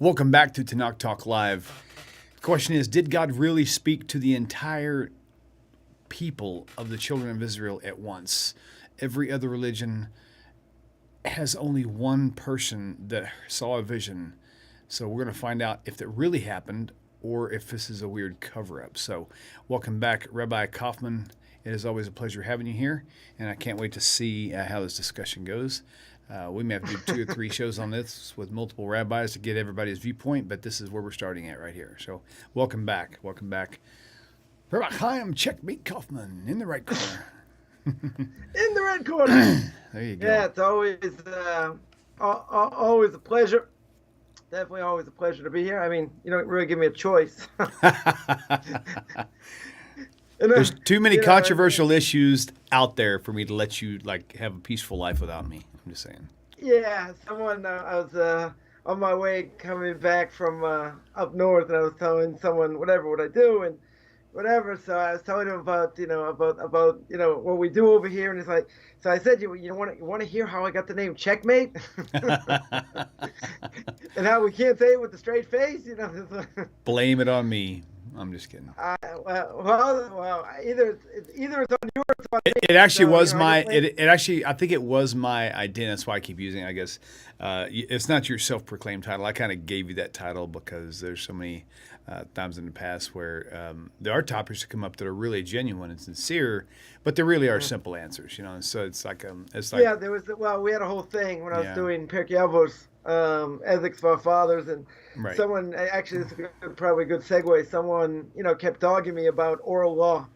Welcome back to Tanakh Talk Live. The question is, did God really speak to the entire people of the children of Israel at once? Every other religion has only one person that saw a vision. So we're going to find out if that really happened or if this is a weird cover-up. So welcome back, Rabbi Coffman. It is always a pleasure having you here, and I can't wait to see how this discussion goes. We may have to do 2 or 3 shows on this with multiple rabbis to get everybody's viewpoint, but this is where we're starting at right here. So welcome back. Welcome back. Rabbi Chaim Coffman in the right corner. In the red corner. There you go. Yeah, it's always a pleasure. Definitely always a pleasure to be here. I mean, you don't really give me a choice. There's too many controversial issues out there for me to let you have a peaceful life without me. I'm just saying. Yeah, I was on my way coming back from up north, and I was telling someone what I do and whatever. So I was telling him about what we do over here, and he's like, so I said, you want to hear how I got the name Checkmate, and how we can't say it with a straight face, Blame it on me. I'm just kidding. Well, either it's on you or it's on me. It actually was my. I think it was my identity. That's why I keep using it, I guess. It's not your self-proclaimed title. I kind of gave you that title because there's so many times in the past where there are topics that come up that are really genuine and sincere, but there really are simple answers, And so it's like yeah. We had a whole thing when I was doing Pirkei Avos, ethics for our fathers, and right. Someone actually, this is probably a good segue. Someone kept dogging me about oral law,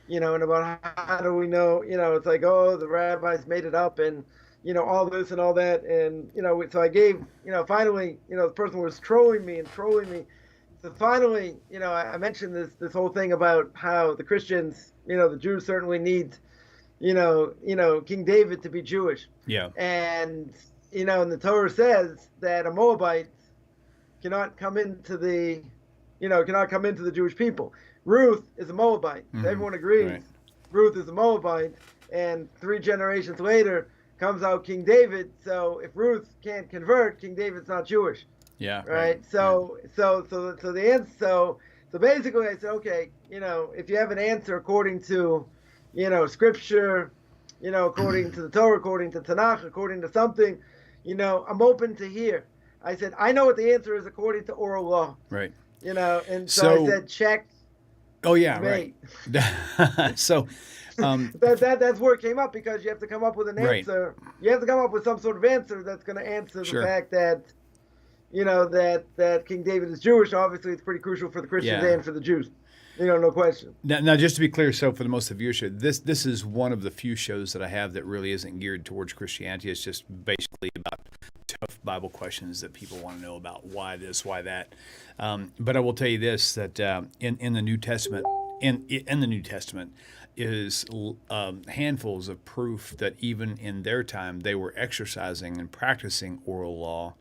and about how do we know, it's like, oh, the rabbis made it up, and all this and all that, and so I gave, finally, the person was trolling me. So finally, I mentioned this whole thing about how the Christians, the Jews certainly need, King David to be Jewish. Yeah. And and the Torah says that a Moabite cannot come into the Jewish people. Ruth is a Moabite. Mm-hmm. Everyone agrees. Right. Ruth is a Moabite, and 3 generations later comes out King David. So if Ruth can't convert, King David's not Jewish. Yeah. Right. So the answer. So basically, I said, okay, if you have an answer according to, Scripture, according to the Torah, according to Tanakh, according to something, I'm open to hear. I said, I know what the answer is according to oral law. Right. And so I said, check. Oh yeah, mate. Right. So that's where it came up, because you have to come up with an answer. Right. You have to come up with some sort of answer that's going to answer the fact that, that King David is Jewish. Obviously, it's pretty crucial for the Christians and for the Jews. No question. Now, just to be clear, so for the most of your show, this is one of the few shows that I have that really isn't geared towards Christianity. It's just basically about tough Bible questions that people want to know about. Why this, why that. But I will tell you this, that in the New Testament, in the New Testament, is handfuls of proof that even in their time they were exercising and practicing oral law.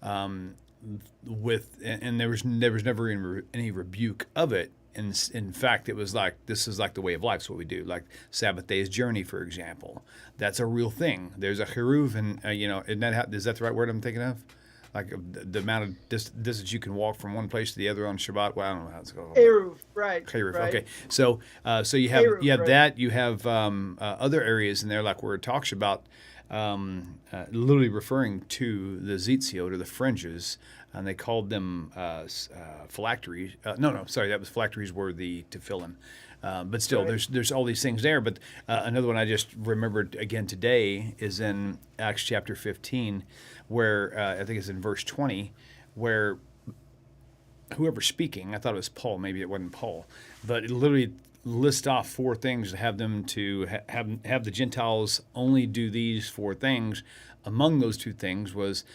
And there was never any rebuke of it. In fact, it was like, this is like the way of life. It's what we do. Like Sabbath day's journey, for example. That's a real thing. There's a chiruv, and is that the right word I'm thinking of? Like the amount of distance you can walk from one place to the other on Shabbat. Well, I don't know how it's called. Eruv, right. Eruv, right. Okay. So you have Eruv, right. that. You have other areas in there, like where it talks about literally referring to the zitziot, or the fringes, and they called them phylacteries. Sorry, that was phylacteries were the tefillin. But still, right. there's all these things there. But another one I just remembered again today is in Acts chapter 15, where I think it's in verse 20, where whoever's speaking, I thought it was Paul, maybe it wasn't Paul, but it literally list off 4 things to have them to have the Gentiles only do these 4 things. Among those 2 things was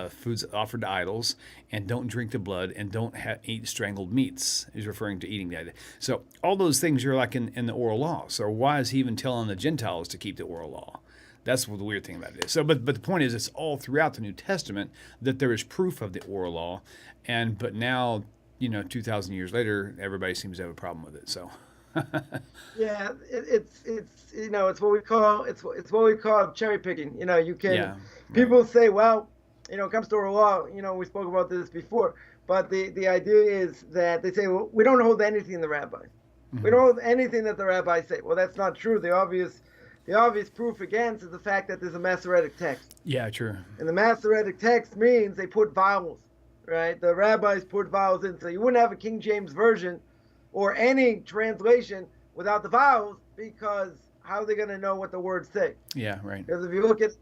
foods offered to idols, and don't drink the blood, and don't eat strangled meats. He's referring to eating that. So all those things are like in the oral law. So why is he even telling the Gentiles to keep the oral law? That's what the weird thing about it is. So, but the point is, it's all throughout the New Testament that there is proof of the oral law, but now 2,000 years later, everybody seems to have a problem with it. So. Yeah, it's what we call cherry picking. You can people say, well, it comes to oral law, we spoke about this before, but the idea is that they say, well, we don't hold anything in the rabbis. We don't hold anything that the rabbis say. Well, that's not true. The obvious proof against is the fact that there's a Masoretic text. Yeah, true. And the Masoretic text means they put vowels, right? The rabbis put vowels in. So you wouldn't have a King James version or any translation without the vowels, because how are they going to know what the words say? Yeah, right. Because if you look at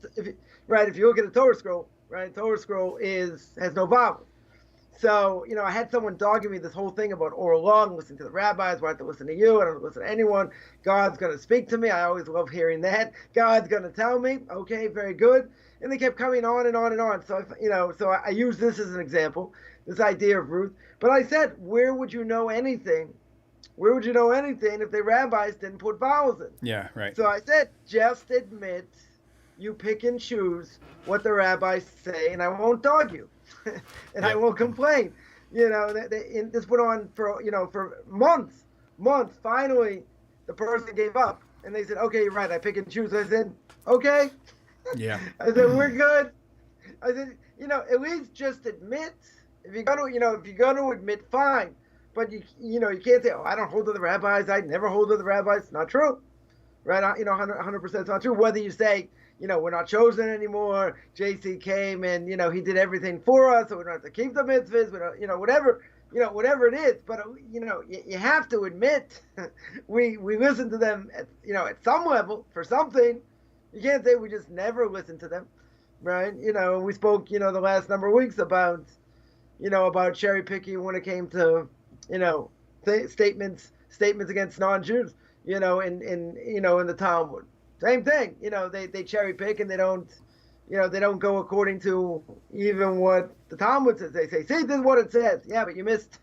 a Torah scroll, right? Torah scroll has no vowels. So, I had someone dogging me this whole thing about oral law and listening to the rabbis. Why have to listen to you? I don't listen to anyone. God's going to speak to me. I always love hearing that. God's going to tell me. Okay, very good. And they kept coming on and on and on. So, I use this as an example, this idea of Ruth. But I said, where would you know anything? Where would you know anything if the rabbis didn't put vowels in? Yeah, right. So I said, just admit you pick and choose what the rabbis say, and I won't dog you. And I won't complain. This went on for months. Finally, the person gave up, and they said, "Okay, you're right. I pick and choose." I said, "Okay." Yeah. I said, "We're good." I said, at least just admit. If you're gonna admit, fine. But you can't say, "Oh, I don't hold to the rabbis. I never hold to the rabbis." It's not true, right? 100% it's not true. Whether you say, we're not chosen anymore. JC came and, he did everything for us, so we don't have to keep the mitzvahs. We don't, whatever it is. But, you have to admit, we listen to them at some level for something. You can't say we just never listen to them, right? We spoke, the last number of weeks about cherry picking when it came to, statements against non-Jews, in the Talmud. Same thing, they cherry pick and they don't go according to even what the Talmud says. They say, see, this is what it says. Yeah, but you missed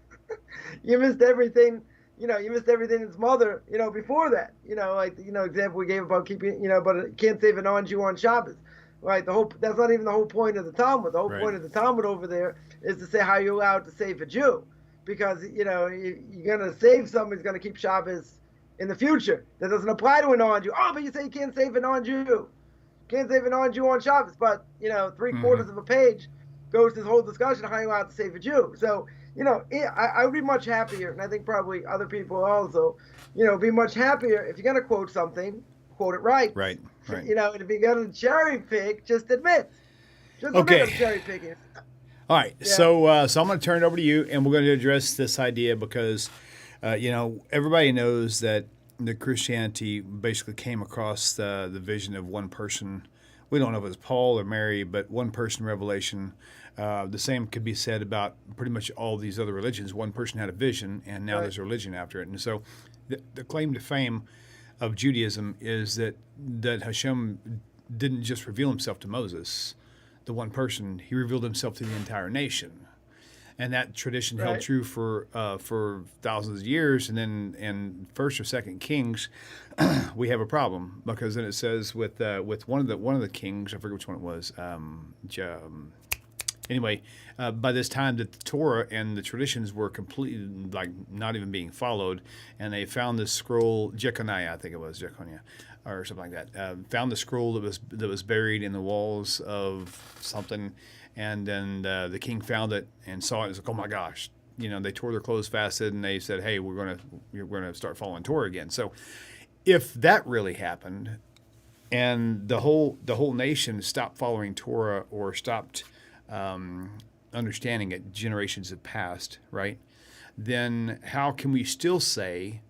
everything. You missed everything its mother, before that. Example we gave about keeping, but it can't save a non-Jew on Shabbos. Right? That's not even the whole point of the Talmud. The whole point of the Talmud over there is to say how you're allowed to save a Jew, because you're gonna save someone who's gonna keep Shabbos in the future. That doesn't apply to a non-Jew. Oh, but you say you can't save a non-Jew. Can't save a non-Jew on Shabbos. But, 3/4 of a page goes to this whole discussion of how you're allowed to save a Jew. So, I would be much happier, and I think probably other people also, be much happier if you're going to quote something, quote it right. Right. And if you're going to cherry pick, just admit. Admit I'm cherry picking. All right. Yeah. So I'm going to turn it over to you, and we're going to address this idea because everybody knows that the Christianity basically came across the vision of one person. We don't know if it was Paul or Mary, but one person revelation. The same could be said about pretty much all these other religions. One person had a vision, and now there's a religion after it. And so the claim to fame of Judaism is that Hashem didn't just reveal himself to Moses, the one person. He revealed himself to the entire nation. And that tradition held true for thousands of years. And then in First or Second Kings, we have a problem, because then it says with one of the kings, I forget which one it was. Anyway, by this time that the Torah and the traditions were completely not even being followed, and they found this scroll, Jeconiah, I think it was Jeconiah, or something like that. Found the scroll that was buried in the walls of something. And then the king found it and saw it and was like, oh my gosh. They tore their clothes, fasted, and they said, hey, we're gonna start following Torah again. So if that really happened and the whole nation stopped following Torah or stopped understanding it, generations have passed, right? Then how can we still say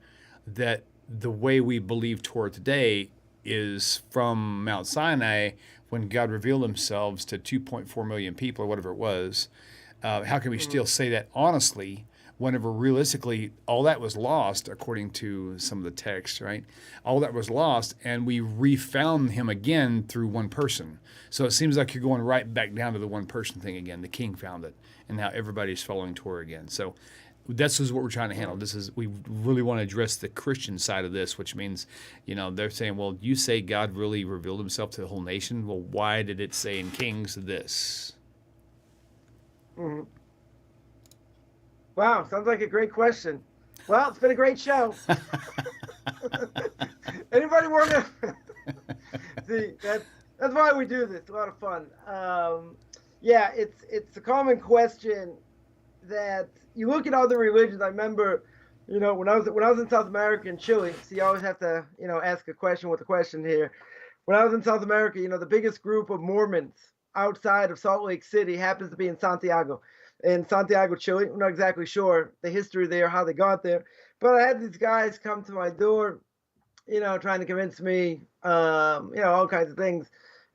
that the way we believe Torah today is from Mount Sinai, when God revealed himself to 2.4 million people or whatever it was? How can we still say that honestly, whenever realistically all that was lost, according to some of the text, right? All that was lost, and we refound him again through one person. So it seems like you're going right back down to the one person thing again. The king found it, and now everybody's following Torah again. So this is what we're trying to handle. We really want to address the Christian side of this, which means, they're saying, well, you say God really revealed himself to the whole nation. Well, why did it say in Kings this? Mm-hmm. Wow, sounds like a great question. Well, it's been a great show. Anybody want to see? That's why we do this. It's a lot of fun. Yeah, it's a common question that you look at other religions. I remember, when I was in South America and Chile. So you always have to, ask a question with a question here. When I was in South America, the biggest group of Mormons outside of Salt Lake City happens to be in Santiago, Chile. I'm not exactly sure the history there, how they got there, but I had these guys come to my door, trying to convince me, all kinds of things.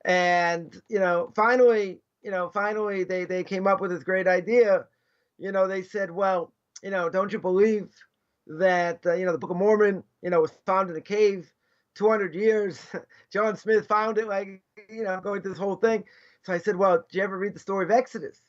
And, finally they came up with this great idea. They said, well, don't you believe that, the Book of Mormon, was found in a cave 200 years. John Smith found it, like, going through this whole thing. So I said, well, did you ever read the story of Exodus?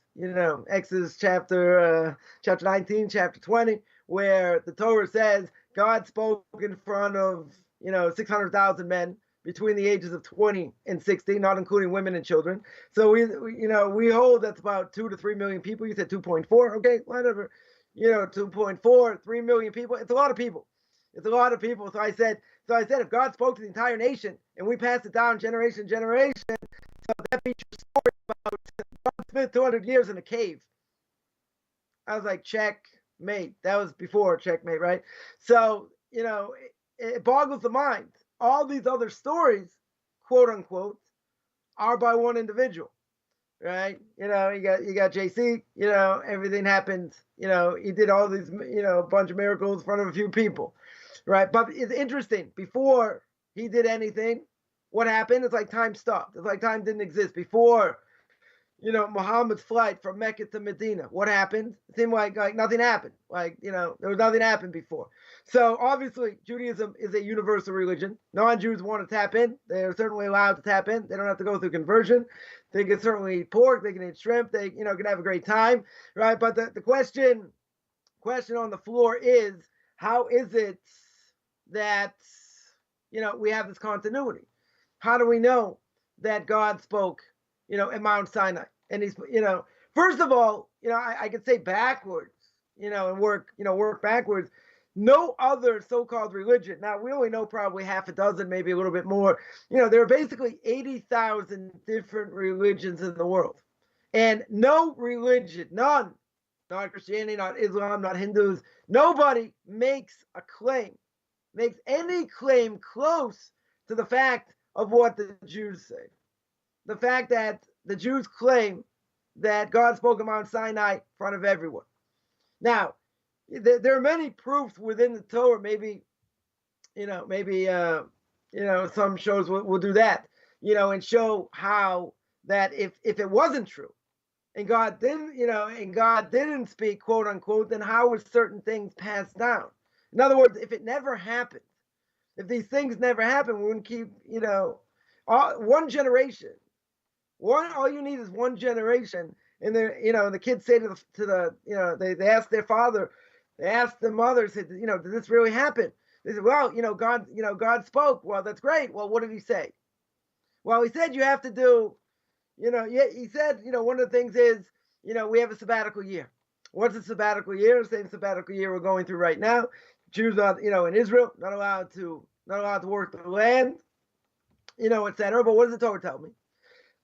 Exodus chapter 19, chapter 20, where the Torah says God spoke in front of, 600,000 men between the ages of 20 and 60, not including women and children. So we hold that's about 2 to 3 million people. You said 2.4, okay, whatever. 2.4, 3 million people. It's a lot of people. It's a lot of people. So I said, if God spoke to the entire nation and we passed it down generation to generation, so that features story about John Smith 200 years in a cave. I was like, checkmate. That was before checkmate, right? So, it boggles the mind. All these other stories, quote unquote, are by one individual, right? You got JC, everything happened, he did all these, a bunch of miracles in front of a few people, right? But it's interesting. Before he did anything, what happened? It's like time stopped. It's like time didn't exist. Before, Muhammad's flight from Mecca to Medina, what happened? It seemed like nothing happened. Like, there was nothing happened before. So obviously Judaism is a universal religion. Non-Jews want to tap in. They're certainly allowed to tap in. They don't have to go through conversion. They can certainly eat pork. They can eat shrimp. They, can have a great time, right? But the question on the floor is, how is it that, we have this continuity? How do we know that God spoke, at Mount Sinai? And he's, first of all, I could say backwards, and work backwards. No other so-called religion. Now, we only know probably half a dozen, maybe a little bit more. There are basically 80,000 different religions in the world. And no religion, none, not Christianity, not Islam, not Hindus, nobody makes any claim close to the fact of what the Jews say. The fact that the Jews claim that God spoke on Mount Sinai in front of everyone. Now, there are many proofs within the Torah. Maybe some shows will do that, and show how that if it wasn't true, and God didn't speak, quote unquote, then how would certain things pass down? In other words, if it never happened, if these things never happened, we wouldn't keep, one generation. All you need is one generation, and the kids say to the they ask their father, they ask the mother, said, did this really happen? They said, well, God spoke. Well, that's great. Well, what did he say? Well, he said you have to do, he said, one of the things is, we have a sabbatical year. What's a sabbatical year? The same sabbatical year we're going through right now. Jews not, in Israel, not allowed to work the land, etc. But what does the Torah tell me?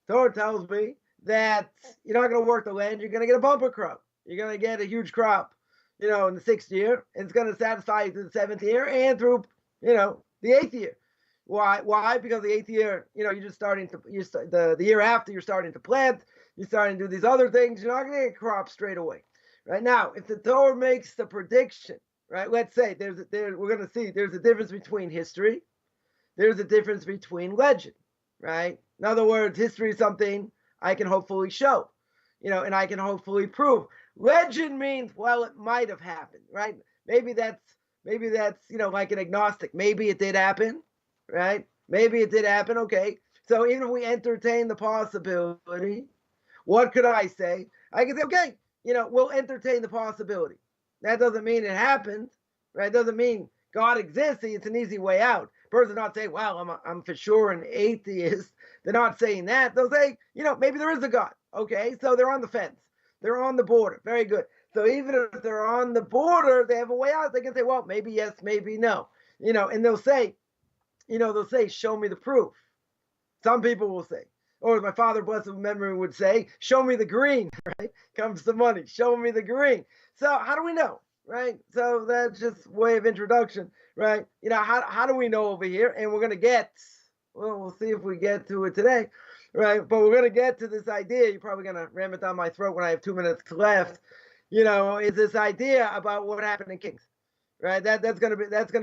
Torah tells me that you're not going to work the land. You're going to get a bumper crop. You're going to get a huge crop, in the 6th year. And it's going to satisfy you through the 7th year and through, the 8th year. Why? Because the 8th year, you're just starting to, the year after, you're starting to plant. You're starting to do these other things. You're not going to get crops straight away. Right now, if the Torah makes the prediction, right, let's say we're going to see there's a difference between history. There's a difference between legend, right? In other words, history is something I can hopefully show, and I can hopefully prove. Legend means, well, it might have happened, right? Maybe that's, like an agnostic. Maybe it did happen, right? Maybe it did happen. Okay. So even if we entertain the possibility, what could I say? I can say, okay, we'll entertain the possibility. That doesn't mean it happened, right? It doesn't mean God exists. It's an easy way out. Person's not saying, well, I'm for sure an atheist. They're not saying that. They'll say, maybe there is a God. Okay, so they're on the fence. They're on the border. Very good. So even if they're on the border, they have a way out. They can say, well, maybe yes, maybe no. And they'll say, show me the proof. Some people will say. or as my father, blessed memory, would say, show me the green, right? Comes the money, show me the green. So how do we know, right? So that's just way of introduction, right? How do we know over here? And we're going to get, well, we'll see if we get to it today, right? But we're going to get to this idea. You're probably going to ram it down my throat when I have 2 minutes left. Is this idea about what happened in Kings, right? That's going to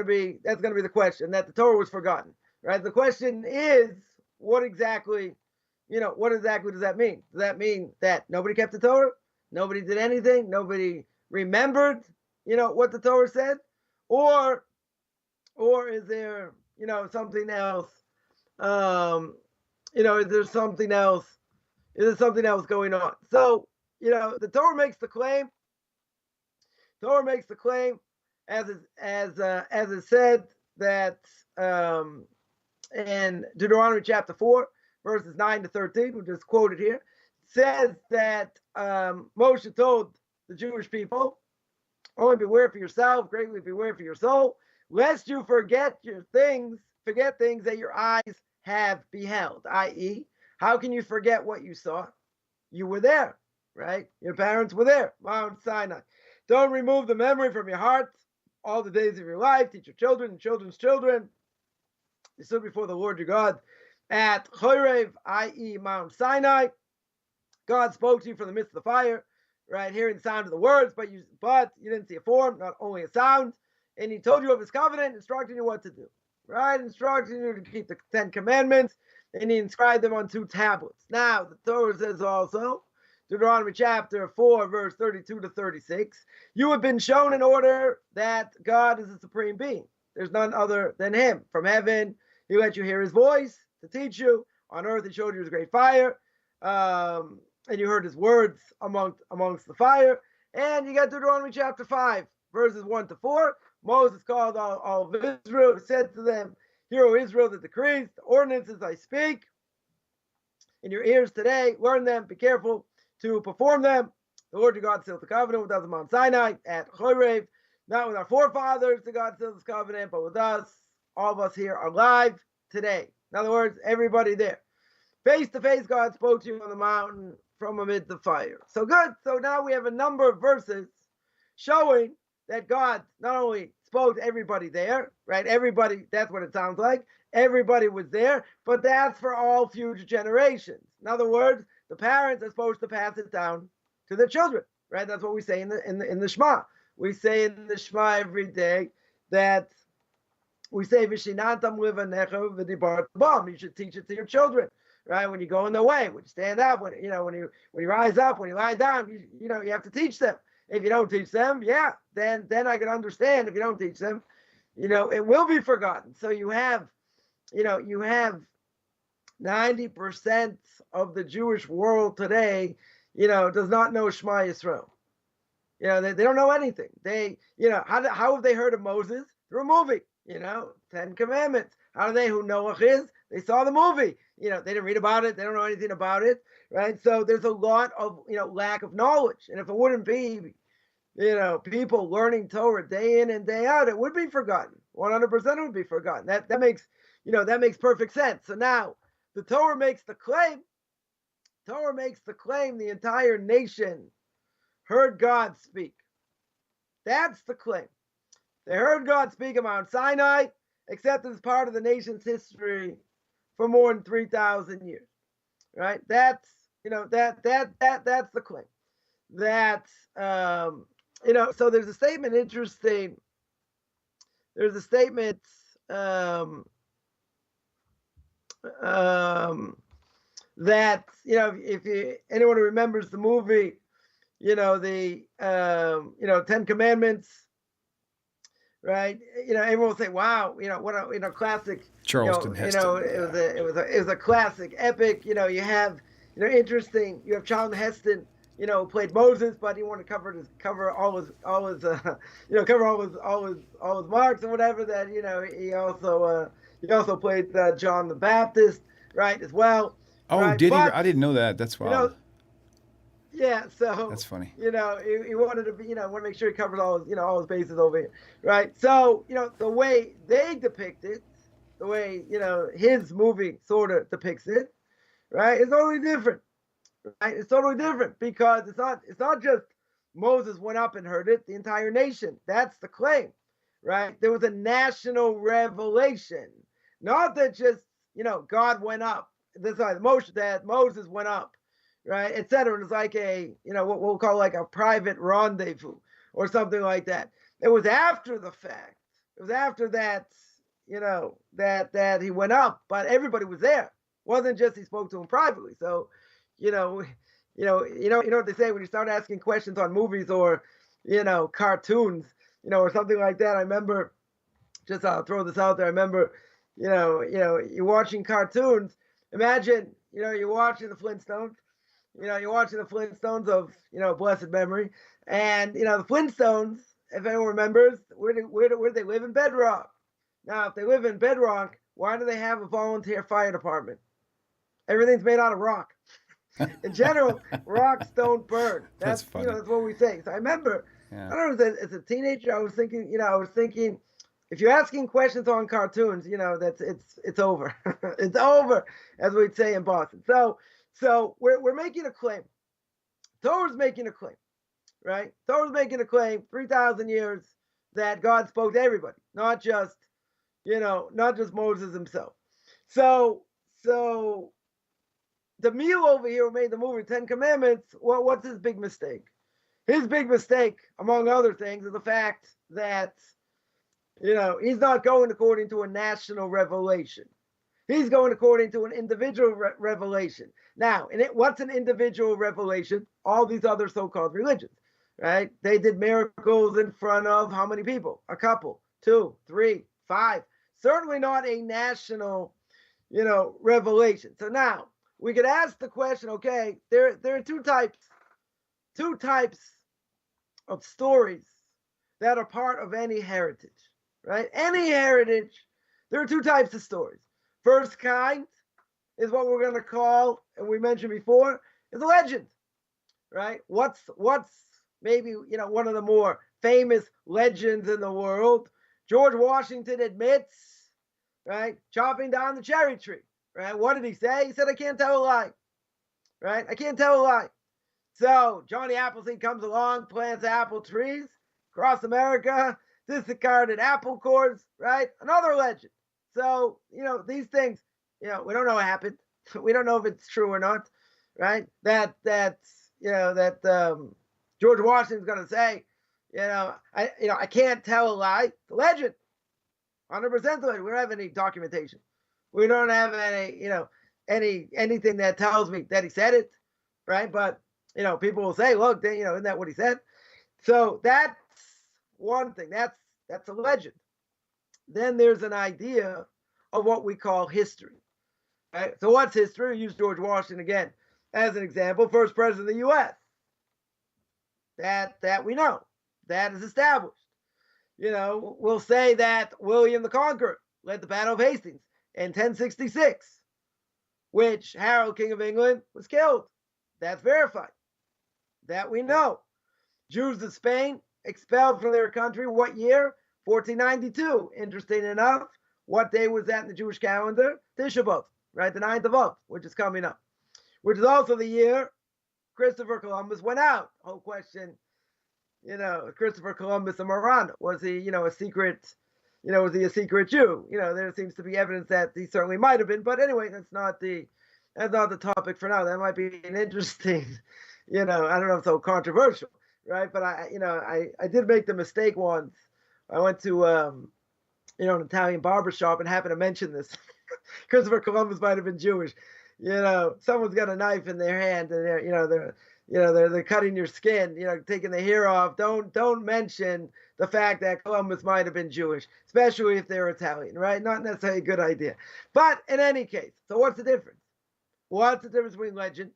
be the question, that the Torah was forgotten, right? The question is, what exactly does that mean? Does that mean that nobody kept the Torah? Nobody did anything? Nobody remembered, what the Torah said? Or is there, something else? Is there something else? Is there something else going on? So, the Torah makes the claim. As it said that in Deuteronomy chapter 4, verses 9 to 13, which is quoted here, says that Moshe told the Jewish people, only beware for yourself, greatly beware for your soul, lest you forget things that your eyes have beheld, i.e., how can you forget what you saw? You were there, right? Your parents were there, Mount Sinai. Don't remove the memory from your heart all the days of your life. Teach your children and children's children. You stood before the Lord your God at Chorev, i.e., Mount Sinai. God spoke to you from the midst of the fire, right? Hearing the sound of the words, but you didn't see a form, not only a sound. And he told you of his covenant, instructing you what to do, right? Instructing you to keep the 10 commandments, and he inscribed them on 2 tablets. Now, the Torah says also, Deuteronomy chapter 4, verse 32 to 36, you have been shown in order that God is the supreme being. There's none other than him. From heaven, he let you hear his voice to teach you. On earth, he showed you his great fire. And you heard his words amongst the fire. And you got Deuteronomy chapter 5, verses 1 to 4. Moses called all of Israel, said to them, hear, O Israel, the decrees, the ordinances I speak in your ears today. Learn them, be careful to perform them. The Lord your God sealed the covenant with us on Mount Sinai at Chorev, not with our forefathers, the God sealed this covenant, but with us, all of us here alive today. In other words, everybody there. Face to face, God spoke to you on the mountain from amid the fire. So good. So now we have a number of verses showing that God not only spoke to everybody there, right? Everybody, that's what it sounds like. Everybody was there, but that's for all future generations. In other words, the parents are supposed to pass it down to their children, right? That's what we say in the Shema. We say in the Shema every day that we say Vishinantam livanecha v'dibart bam. You should teach it to your children, right? When you go in the way, when you stand up, when you rise up, when you lie down, you have to teach them. If you don't teach them, then I can understand. If you don't teach them, it will be forgotten. So you have 90% of the Jewish world today, does not know Shema Yisrael. They don't know anything. They, how have they heard of Moses? Through a movie, 10 Commandments. How do they who Noah is? They saw the movie. They didn't read about it. They don't know anything about it, right? So there's a lot of, lack of knowledge. And if it wouldn't be, people learning Torah day in and day out, it would be forgotten. 100% would be forgotten. That makes perfect sense. So now the Torah makes the claim. The entire nation heard God speak. That's the claim. They heard God speak on Mount Sinai, except as part of the nation's history for more than 3,000 years. Right? That's the claim. That's so there's a statement interesting. There's a statement that if anyone who remembers the movie, the 10 Commandments, right? Everyone will say, "Wow, what a classic." Charleston Heston. It was a classic epic. You have interesting. You have Charlton Heston, who played Moses, but he wanted to cover all his marks and whatever. That he also played John the Baptist, right, as well. Oh, right? did he? I didn't know that. That's wild. Yeah, so that's funny. He wanted to be, want to make sure he covers all his bases over here, right? So the way they depict it, the way his movie sort of depicts it, right? It's totally different, right? It's totally different because it's not just Moses went up and heard it, the entire nation. That's the claim, right? There was a national revelation, not that just, God went up. This is like Moshe, that Moses went up, right, etc. And it's like a, what we'll call like a private rendezvous or something like that. It was after the fact. It was after that, that he went up, but everybody was there. It wasn't just he spoke to him privately. So, you know, what they say when you start asking questions on movies or, cartoons, or something like that. I remember, just I'll throw this out there. I remember, you're watching cartoons. Imagine, you're watching the Flintstones. You're watching the Flintstones of, blessed memory, and the Flintstones. If anyone remembers, where do they live? In Bedrock. Now, if they live in Bedrock, why do they have a volunteer fire department? Everything's made out of rock. In general, rocks don't burn. That's funny. That's what we say. So I remember, Yeah. I don't know, as a teenager, I was thinking, if you're asking questions on cartoons, that's it's over. It's over, as we'd say in Boston. So we're making a claim. Torah's making a claim, right? Torah's making a claim 3,000 years that God spoke to everybody, not just Moses himself. So the meal over here who made the movie Ten Commandments, what's his big mistake? His big mistake, among other things, is the fact that, he's not going according to a national revelation. He's going according to an individual revelation. Now, what's an individual revelation? All these other so-called religions, right? They did miracles in front of how many people? A couple, 2, 3, 5. Certainly not a national, revelation. So now we could ask the question, okay, there are two types of stories that are part of any heritage, right? Any heritage, there are two types of stories. First kind is what we're going to call, and we mentioned before, is a legend, right? What's maybe, one of the more famous legends in the world? George Washington admits, right, chopping down the cherry tree, right? What did he say? He said, I can't tell a lie, right? I can't tell a lie. So Johnny Appleseed comes along, plants apple trees across America, discarded apple cores, right? Another legend. So, these things, we don't know what happened. We don't know if it's true or not, right? That George Washington's going to say, I can't tell a lie. The legend, 100% the legend. We don't have any documentation. We don't have any, anything that tells me that he said it, right? But, people will say, look, isn't that what he said? So that's one thing. That's a legend. Then there's an idea of what we call history. Right? So what's history? We use George Washington again as an example. First president of the U.S. That we know. That is established. We'll say that William the Conqueror led the Battle of Hastings in 1066, which Harold, King of England, was killed. That's verified. That we know. Jews of Spain expelled from their country. What year? 1492. Interesting enough, what day was that in the Jewish calendar? Tisha B'Av, right? The 9th of Av, which is coming up, which is also the year Christopher Columbus went out. Whole question, Christopher Columbus a Marana. Was he, a secret, was he a secret Jew? There seems to be evidence that he certainly might have been, but anyway, that's not the topic for now. That might be an interesting, I don't know if it's so controversial, right? But I did make the mistake once. I went to, an Italian barber shop and happened to mention this. Christopher Columbus might have been Jewish. Someone's got a knife in their hand and they're cutting your skin, taking the hair off. Don't mention the fact that Columbus might have been Jewish, especially if they're Italian, right? Not necessarily a good idea. But in any case, so what's the difference? What's the difference between legend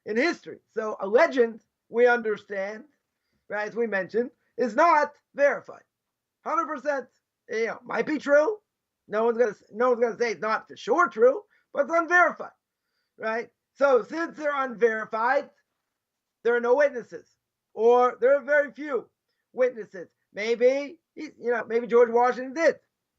and history? So a legend, we understand, right, as we mentioned, is not verified. 100%, might be true. No one's gonna say it's not for sure true, but it's unverified, right? So since they're unverified, there are no witnesses, or there are very few witnesses. Maybe George Washington did.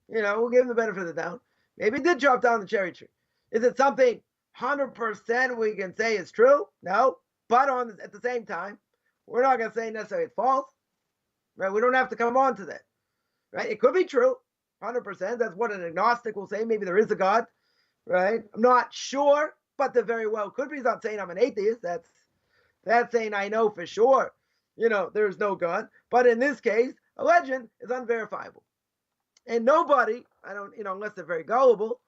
We'll give him the benefit of the doubt. Maybe he did chop down the cherry tree. Is it something 100% we can say it's true. No, but at the same time, we're not going to say necessarily it's false, right? We don't have to come on to that, right? It could be true, 100%. That's what an agnostic will say. Maybe there is a God, right? I'm not sure, but there very well could be. He's not saying I'm an atheist. That's saying I know for sure, there's no God. But in this case, a legend is unverifiable. And nobody, unless they're very gullible,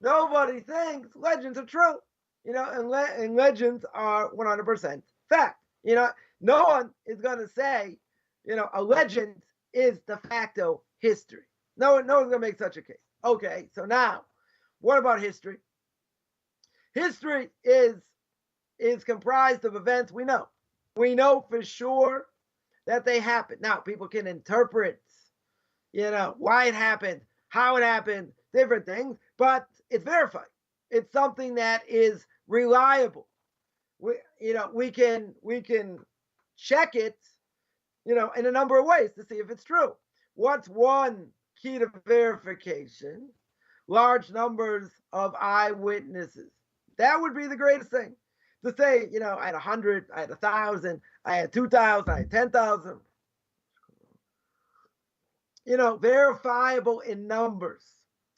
nobody thinks legends are true, and legends are 100% fact. No one is going to say, a legend is de facto history. No one's going to make such a case. Okay, so now, what about history? History is comprised of events we know. We know for sure that they happened. Now, people can interpret, why it happened, how it happened, different things, but it's verified. It's something that is reliable. We can check it, in a number of ways to see if it's true. What's one key to verification? Large numbers of eyewitnesses. That would be the greatest thing. To say, I had 100, I had 1,000, I had 2,000, I had 10,000. Verifiable in numbers.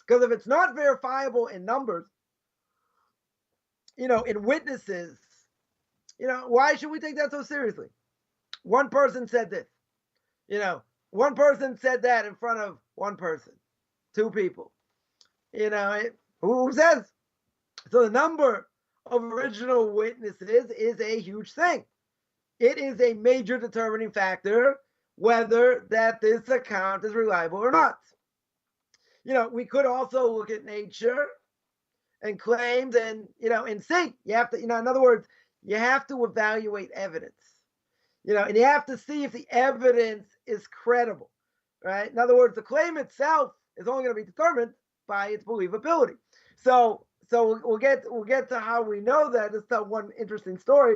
Because if it's not verifiable in numbers, in witnesses, why should we take that so seriously? One person said this, one person said that in front of one person, two people, who says? So the number of original witnesses is a huge thing. It is a major determining factor whether that this account is reliable or not. We could also look at nature and claims and see. You have to, in other words, you have to evaluate evidence, and you have to see if the evidence is credible, right? In other words, the claim itself is only going to be determined by its believability. So we'll get to how we know that. Just tell one interesting story.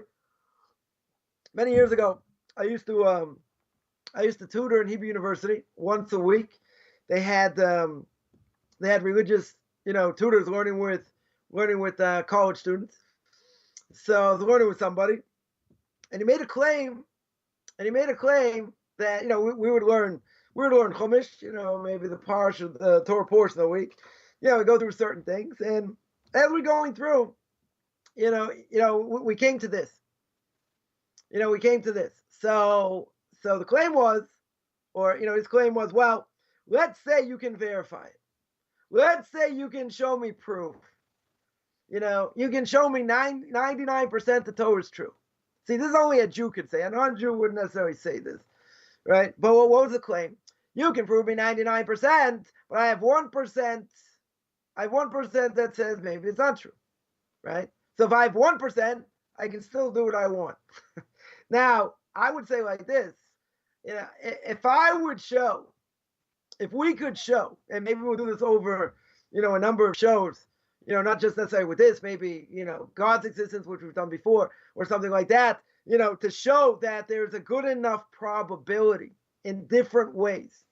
Many years ago, I used to tutor in Hebrew University once a week. They had religious tutors learning with college students. So I was learning with somebody, and he made a claim that we would learn Chumash, maybe the Parsha, the Torah portion of the week. We go through certain things, and as we're going through, we came to this. So the claim was, his claim was, well, let's say you can verify it. Let's say you can show me proof. You can show me 99% the Torah is true. See, this is only a Jew could say. A non-Jew wouldn't necessarily say this, right? But what was the claim? You can prove me 99%, but I have 1%. I have 1% that says maybe it's not true, right? So if I have 1%, I can still do what I want. Now, I would say like this, if we could show, and maybe we'll do this over, a number of shows, not just necessarily with this, maybe, God's existence, which we've done before, or something like that, to show that there's a good enough probability in different ways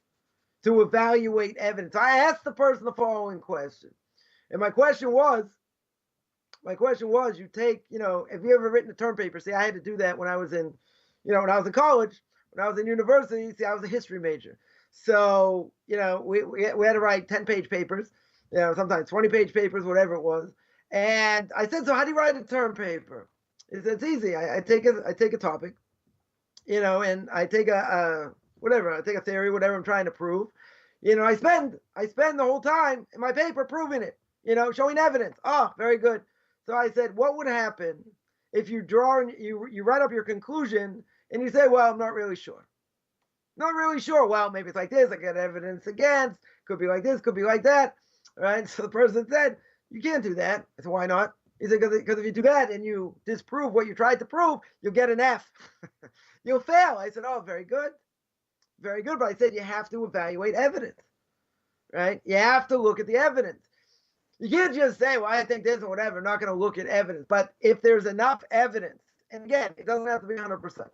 to evaluate evidence. I asked the person the following question. And my question was, you take, have you ever written a term paper? See, I had to do that when I was in, when I was in college, when I was in university. See, I was a history major. So, we had to write 10-page papers, sometimes 20-page papers, whatever it was. And I said, so how do you write a term paper? He said, it's easy. I take a topic, and I take a theory, whatever I'm trying to prove. I spend the whole time in my paper proving it, showing evidence. Oh, very good. So I said, what would happen if you write up your conclusion and you say, well, I'm not really sure. Not really sure. Well, maybe it's like this. I got evidence against. Could be like this. Could be like that. Right? So the person said, you can't do that. I said, why not? He said, because if you do that and you disprove what you tried to prove, you'll get an F. You'll fail. I said, oh, very good. Very good. But I said, you have to evaluate evidence. Right? You have to look at the evidence. You can't just say, well, I think this or whatever. I'm not going to look at evidence. But if there's enough evidence, and again, it doesn't have to be 100%.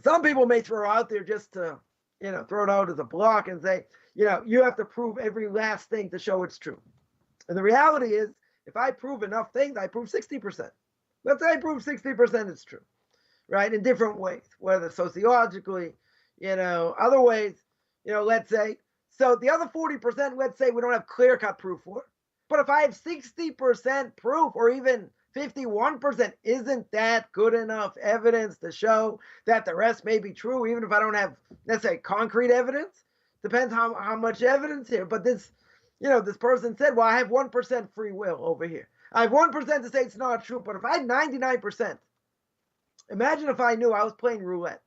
Some people may throw out there just to, throw it out as a block and say, you have to prove every last thing to show it's true. And the reality is, if I prove enough things, I prove 60%. Let's say I prove 60% it's true, right? In different ways, whether sociologically, other ways, let's say. So the other 40%, let's say we don't have clear-cut proof for. But if I have 60% proof or even 51%, isn't that good enough evidence to show that the rest may be true, even if I don't have, let's say, concrete evidence? Depends how much evidence here. But this person said, well, I have 1% free will over here. I have 1% to say it's not true. But if I had 99%, imagine if I knew I was playing roulette.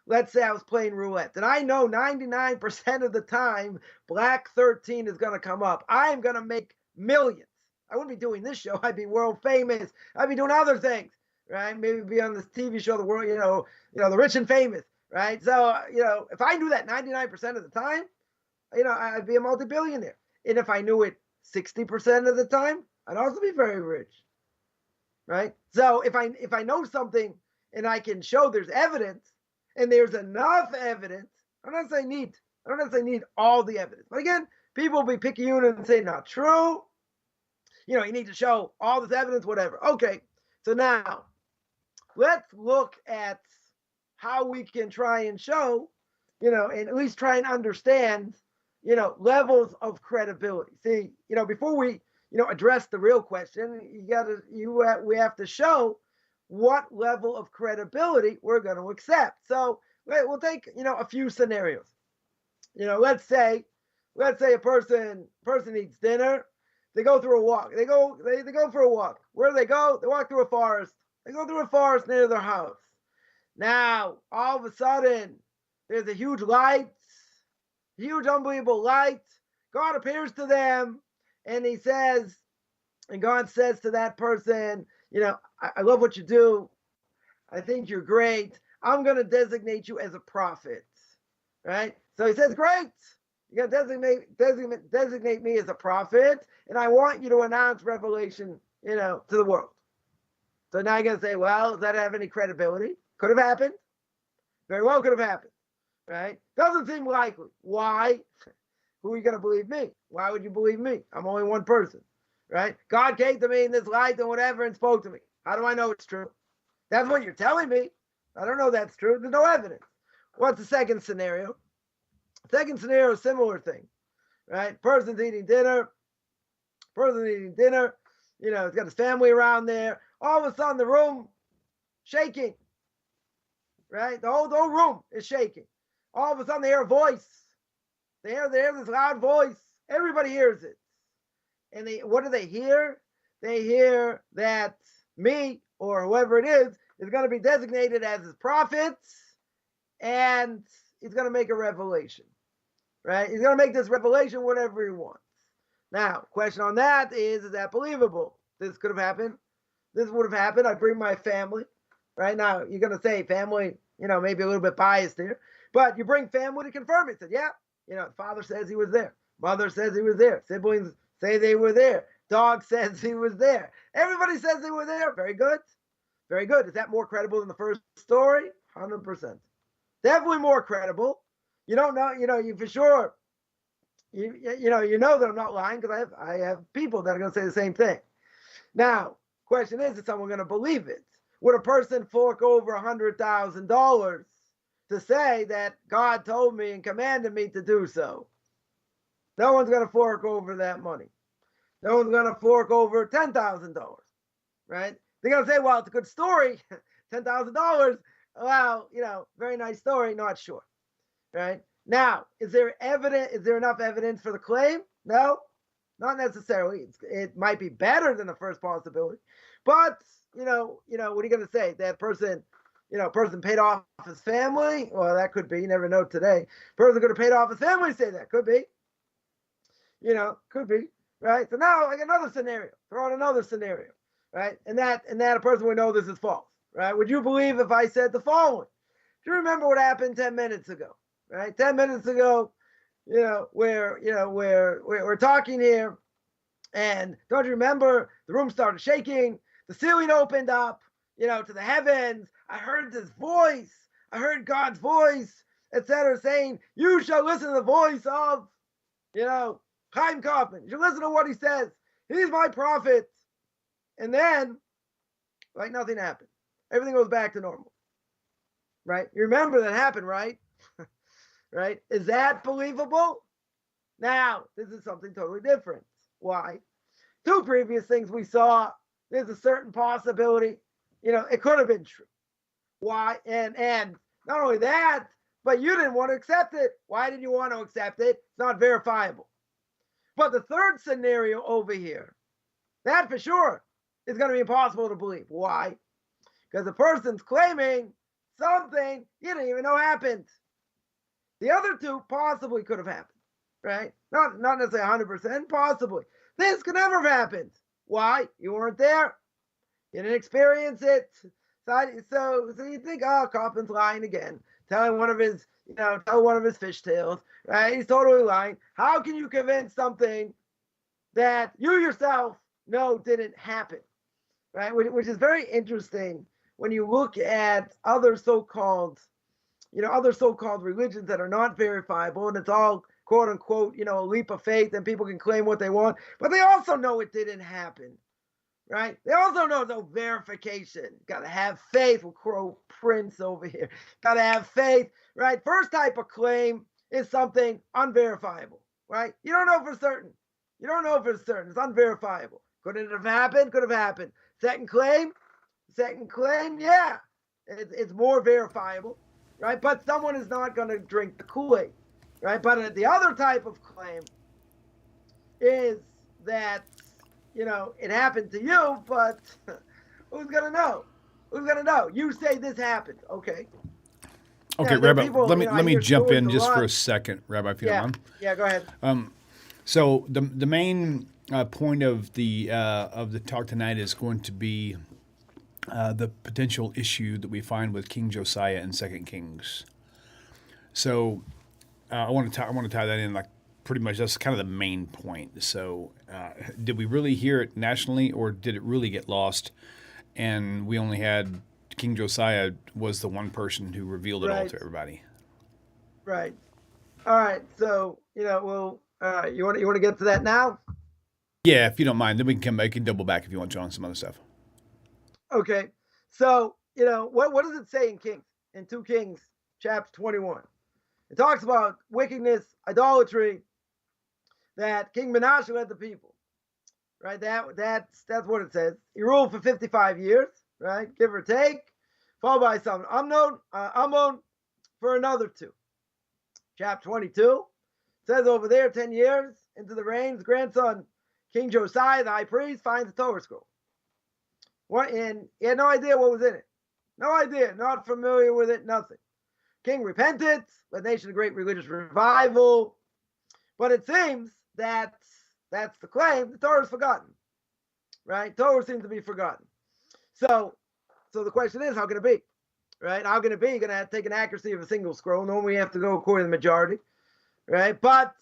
Let's say I was playing roulette, and I know 99% of the time Black 13 is going to come up. I am going to make millions. I wouldn't be doing this show. I'd be world famous. I'd be doing other things, right? Maybe be on this TV show, The World, The Rich and Famous, right? So, if I knew that 99% of the time, I'd be a multi-billionaire. And if I knew it 60% of the time, I'd also be very rich, right? So if I know something and I can show there's evidence, and there's enough evidence, I don't necessarily need all the evidence. But again, people will be picking you and say, not true. You need to show all this evidence, whatever. Okay, so now let's look at how we can try and show, and at least try and understand, levels of credibility. See, before we, address the real question, we have to show what level of credibility we're going to accept. So we'll take, a few scenarios. Let's say a person eats dinner. They go through a walk. They go for a walk. Where do they go? They walk through a forest. They go through a forest near their house. Now, all of a sudden, there's a huge light, huge, unbelievable light. God appears to them, and God says to that person, I love what you do. I think you're great. I'm going to designate you as a prophet, right? So he says, great. You're going to designate me as a prophet, and I want you to announce revelation, to the world. So now you're going to say, well, does that have any credibility? Could have happened. Very well could have happened, right? Doesn't seem likely. Why? Who are you going to believe me? Why would you believe me? I'm only one person. Right? God came to me in this light and whatever and spoke to me. How do I know it's true? That's what you're telling me. I don't know that's true. There's no evidence. What's the second scenario? Second scenario is a similar thing. Right? Person's eating dinner. He's got his family around there. All of a sudden the room shaking. Right? The whole room is shaking. All of a sudden they hear a voice. They hear this loud voice. Everybody hears it. And what do they hear? They hear that me, or whoever it is going to be designated as his prophet, and he's going to make a revelation, right? He's going to make this revelation whatever he wants. Now, question on that is that believable? This could have happened. This would have happened. I bring my family, right? Now, you're going to say family, maybe a little bit biased here, but you bring family to confirm it. Said, yeah, father says he was there. Mother says he was there. Siblings say they were there. Dog says he was there. Everybody says they were there. Very good. Very good. Is that more credible than the first story? 100%. Definitely more credible. You don't know, you for sure, you know that I'm not lying because I have people that are going to say the same thing. Now, question is someone going to believe it? Would a person fork over $100,000 to say that God told me and commanded me to do so? No one's going to fork over that money. No one's going to fork over $10,000, right? They're going to say, well, it's a good story. $10,000, well, very nice story, not sure, right? Now, is there enough evidence for the claim? No, not necessarily. It might be better than the first possibility, but, what are you going to say? That person paid off his family? Well, that could be. You never know today. Person could have paid off his family, say that. Could be. Could be, right? So now, like another scenario, throw out another scenario, right? And that a person would know this is false, right? Would you believe if I said the following? Do you remember what happened 10 minutes ago, right? 10 minutes ago, we're talking here, and don't you remember the room started shaking, the ceiling opened up, to the heavens. I heard this voice. I heard God's voice, etc., saying, you shall listen to the voice of, Chaim Coffman. You should listen to what he says. he's my prophet. And then, like, nothing happened. Everything goes back to normal. Right? You remember that happened, right? Right? Is that believable? Now, this is something totally different. Why? Two previous things we saw, there's a certain possibility, it could have been true. Why? And not only that, but you didn't want to accept it. Why did you want to accept it? It's not verifiable. But the third scenario over here, that for sure is going to be impossible to believe. Why? Because the person's claiming something you didn't even know happened. The other two possibly could have happened, right? Not necessarily 100%, possibly. This could never have happened. Why? You weren't there. You didn't experience it. So you think, oh, Coffman's lying again, telling one of his, tell one of his fishtails, right? He's totally lying. How can you convince something that you yourself know didn't happen, right? Which is very interesting when you look at other so-called religions that are not verifiable, and it's all quote unquote, a leap of faith, and people can claim what they want, but they also know it didn't happen, right? They also know no verification. Got to have faith. With Crow Prince over here. Got to have faith, right? First type of claim is something unverifiable, right? You don't know for certain. It's unverifiable. Could it have happened? Could have happened. Second claim, yeah, it's more verifiable, right? But someone is not going to drink the Kool-Aid, right? But the other type of claim is that, it happened to you, but who's going to know? You say this happened. Okay. Okay, Rabbi, people, let me jump in just for a second, Rabbi, if you don't mind. Yeah, go ahead. So the main point of the talk tonight is going to be the potential issue that we find with King Josiah in 2 Kings. So I want to tie that in, like, pretty much that's kind of the main point. So did we really hear it nationally, or did it really get lost? And we only had King Josiah was the one person who revealed it all to everybody. Right. All right. So you want to get to that now? Yeah, if you don't mind, then we can come back and double back if you want to on some other stuff. Okay. So what does it say in Kings? In 2 Kings, chapter 21, it talks about wickedness, idolatry, that King Menashe led the people. Right. That's what it says. He ruled for 55 years. Right, give or take, followed by some Ammon for another 2. Chapter 22 says over there, 10 years into the reign, his grandson, King Josiah, the high priest, finds the Torah scroll. And he had no idea what was in it. No idea, not familiar with it, nothing. King repented, led the nation a great religious revival. But it seems that's the claim, the Torah is forgotten. Right? Torah seems to be forgotten. So the question is, how can it be? Right? How can it be? You're going to have to take an accuracy of a single scroll. Normally, we have to go according to the majority. Right? But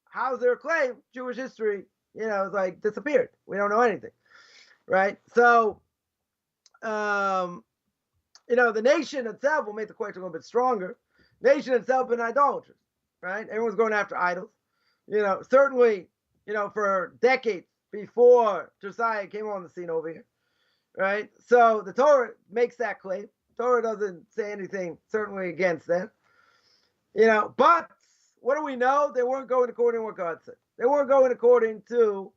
how's there a claim? Jewish history, it's like disappeared. We don't know anything. Right? So, the nation itself will make the question a little bit stronger. Nation itself been idolatrous. Right? Everyone's going after idols. Certainly, for decades before Josiah came on the scene over here. Right? So the Torah makes that claim. Torah doesn't say anything certainly against that. But what do we know? They weren't going according to what God said. They weren't going according to,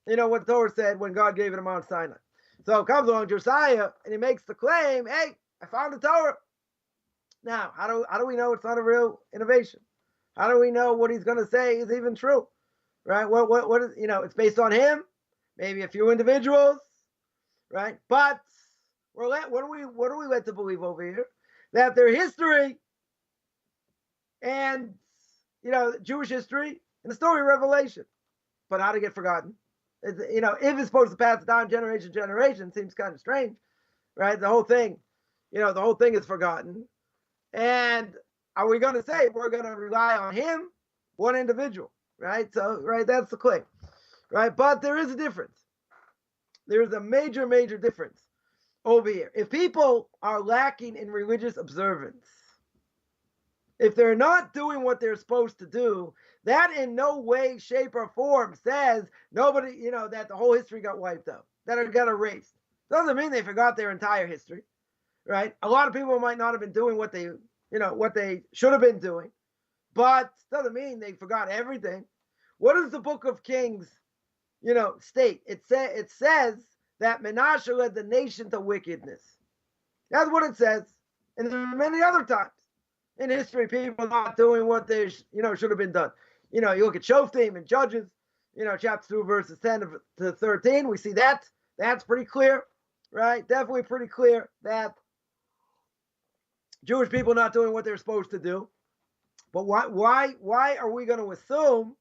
what the Torah said when God gave it to Mount Sinai. So comes along Josiah and he makes the claim, hey, I found the Torah. Now, how do we know it's not a real innovation? How do we know what he's going to say is even true? Right? What is, it's based on him, maybe a few individuals. Right, but what are we led to believe over here? That their history and Jewish history and the story of Revelation, but how to get forgotten? If it's supposed to pass down generation to generation, seems kind of strange, right? The whole thing, is forgotten. And are we going to say we're going to rely on him, one individual, right? So, right, that's the claim, right? But there is a difference. There's a major, major difference over here. If people are lacking in religious observance, if they're not doing what they're supposed to do, that in no way, shape, or form says nobody, that the whole history got wiped out, that it got erased. Doesn't mean they forgot their entire history, right? A lot of people might not have been doing what they should have been doing, but doesn't mean they forgot everything. What does the book of Kings, state? It says that Menashe led the nation to wickedness. That's what it says. And there are many other times in history, people not doing what they should have been done. You look at Shoftim and Judges, chapter 2, verses 10 to 13. We see that. That's pretty clear, right? Definitely pretty clear that Jewish people not doing what they're supposed to do. But why are we going to assume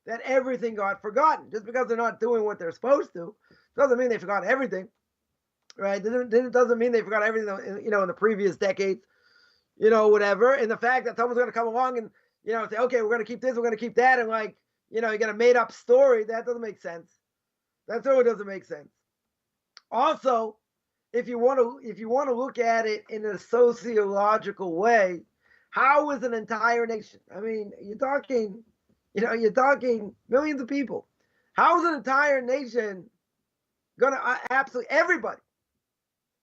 that everything got forgotten? Just because they're not doing what they're supposed to doesn't mean they forgot everything, right? It doesn't mean they forgot everything, in the previous decades, whatever. And the fact that someone's going to come along and, say, okay, we're going to keep this, we're going to keep that, and you get a made up story, that doesn't make sense. That really doesn't make sense. Also, if you want to look at it in a sociological way, how is an entire nation? I mean, you're talking millions of people. How is an entire nation gonna absolutely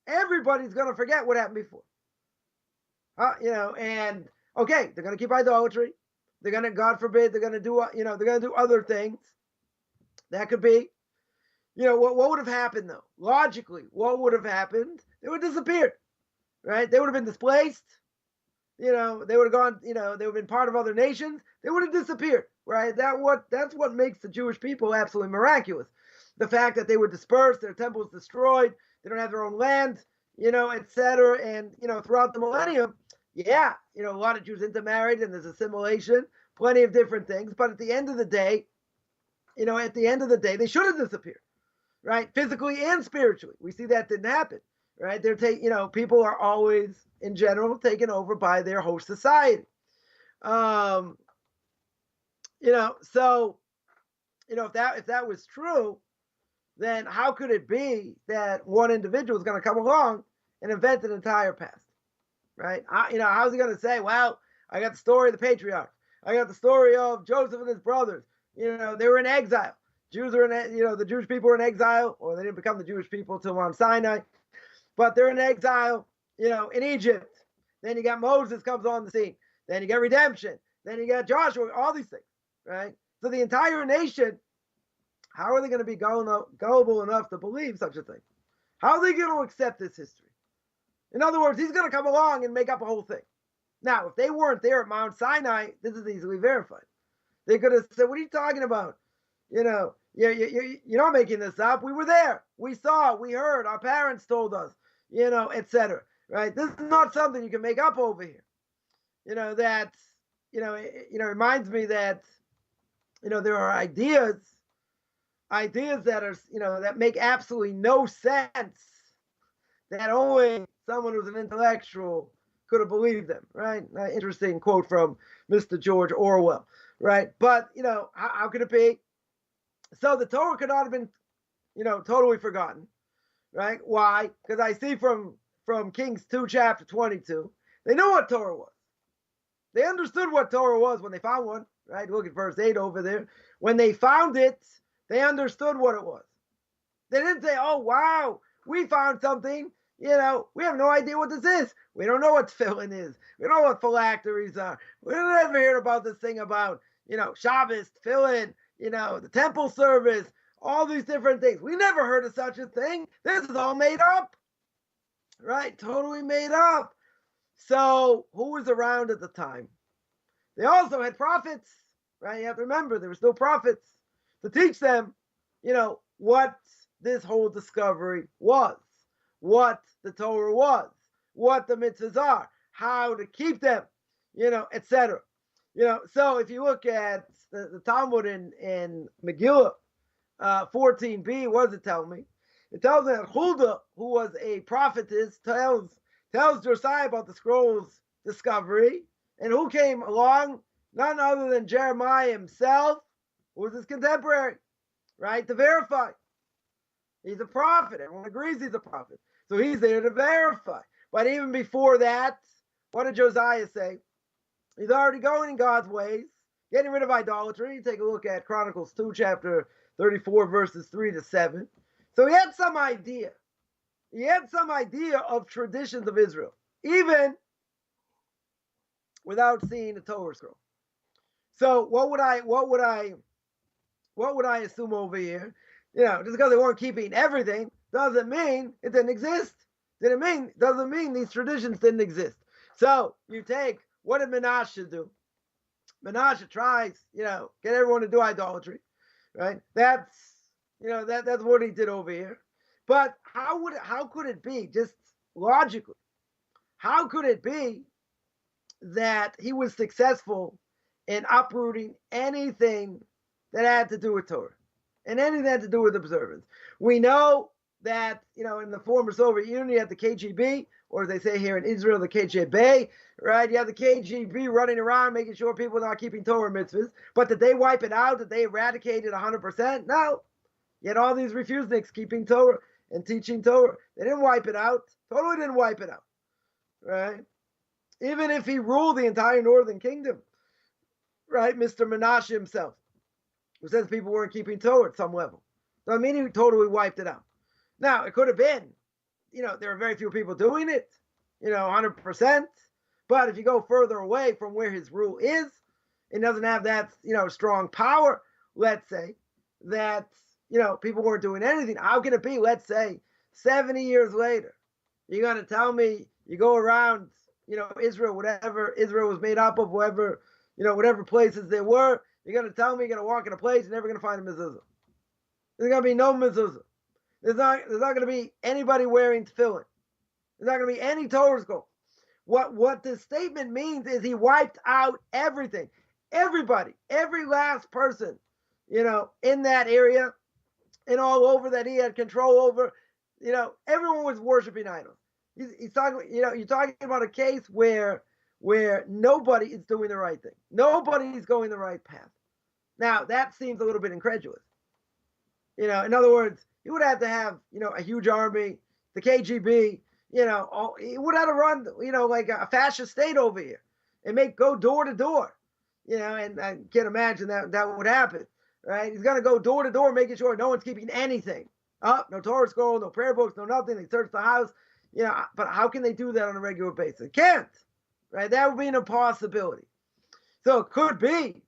everybody's gonna forget what happened before? And okay, they're gonna keep idolatry. They're gonna, God forbid, they're gonna do other things. That could be. What would have happened though? Logically, what would have happened? They would have disappeared, right? They would have been displaced. They would have gone, they would have been part of other nations. They would have disappeared, right? That's what makes the Jewish people absolutely miraculous. The fact that they were dispersed, their temples destroyed, they don't have their own land, etc. And, throughout the millennium, a lot of Jews intermarried and there's assimilation, plenty of different things. But at the end of the day, they should have disappeared, right? Physically and spiritually. We see that didn't happen, right? People are always, in general, taken over by their host society. So, if that was true, then how could it be that one individual is going to come along and invent an entire past, right? How's he going to say, well, I got the story of the patriarchs. I got the story of Joseph and his brothers. They were in exile. Jews are the Jewish people were in exile, or they didn't become the Jewish people till Mount Sinai, but they're in exile, in Egypt. Then you got Moses comes on the scene. Then you got redemption. Then you got Joshua, all these things, right? So the entire nation, how are they going to be gullible enough to believe such a thing? How are they going to accept this history? In other words, he's going to come along and make up a whole thing. Now, if they weren't there at Mount Sinai, this is easily verified. They could have said, what are you talking about? You're not making this up. We were there. We saw, we heard, our parents told us, etc. Right? This is not something you can make up over here. It reminds me that, there are ideas that are, that make absolutely no sense, that only someone who's an intellectual could have believed them, right? Interesting quote from Mr. George Orwell, right? But, how could it be? So the Torah could not have been, totally forgotten, right? Why? Because I see from Kings 2, chapter 22, they knew what Torah was. They understood what Torah was when they found one, right? Look at verse 8 over there. When they found it, they understood what it was. They didn't say, oh, wow, we found something. We have no idea what this is. We don't know what tefillin is. We don't know what phylacteries are. We don't ever hear about this thing about, Shabbos, tefillin, the temple service, all these different things. We never heard of such a thing. This is all made up, right? Totally made up. So who was around at the time? They also had prophets, right? You have to remember there were still prophets to teach them, what this whole discovery was, what the Torah was, what the mitzvahs are, how to keep them, etc. So if you look at the Talmud in Megillah 14b, what does it tell me? It tells me that Huldah, who was a prophetess, tells Josiah about the scrolls discovery, and who came along? None other than Jeremiah himself, who was his contemporary, right, to verify. He's a prophet. Everyone agrees he's a prophet. So he's there to verify. But even before that, what did Josiah say? He's already going in God's ways, getting rid of idolatry. You take a look at Chronicles 2, chapter 34, verses 3 to 7. So he had some idea. He had some idea of traditions of Israel, even without seeing the Torah scroll. So what would I assume over here? Just because they weren't keeping everything doesn't mean it didn't exist. Doesn't mean these traditions didn't exist. So you take, what did Menashe do? Menashe tries, get everyone to do idolatry, right? That's what he did over here. But how could it be, just logically, how could it be that he was successful in uprooting anything that had to do with Torah and anything that had to do with observance? We know that, in the former Soviet Union, you had the KGB, or as they say here in Israel, the KGB, right? You have the KGB running around making sure people are not keeping Torah mitzvahs. But did they wipe it out? Did they eradicate it 100%? No. Yet all these refuseniks keeping Torah and teaching Torah. They didn't wipe it out. Totally didn't wipe it out, right? Even if he ruled the entire northern kingdom, right? Mr. Menashe himself, who says people weren't keeping Torah at some level. So I mean, he totally wiped it out. Now, it could have been, there are very few people doing it, 100%. But if you go further away from where his rule is, it doesn't have that, strong power, let's say, that, people weren't doing anything. How can it be, let's say, 70 years later? You're going to tell me you go around, Israel, whatever Israel was made up of, whatever places there were, you're going to tell me you're going to walk in a place, you're never going to find a mezuzah. There's going to be no mezuzah. There's not going to be anybody wearing tefillin. There's not going to be any Torah scroll. What this statement means is he wiped out everything. Everybody, every last person, in that area and all over that he had control over, everyone was worshiping idols. He's talking, you're talking about a case where nobody is doing the right thing. Nobody is going the right path. Now, that seems a little bit incredulous. In other words, you would have to have, a huge army, the KGB, he would have to run, like a fascist state over here and go door to door, and I can't imagine that would happen, right? He's going to go door to door, making sure no one's keeping anything. No Torah scroll, no prayer books, no nothing. They search the house, but how can they do that on a regular basis? They can't, right? That would be an impossibility. So it could be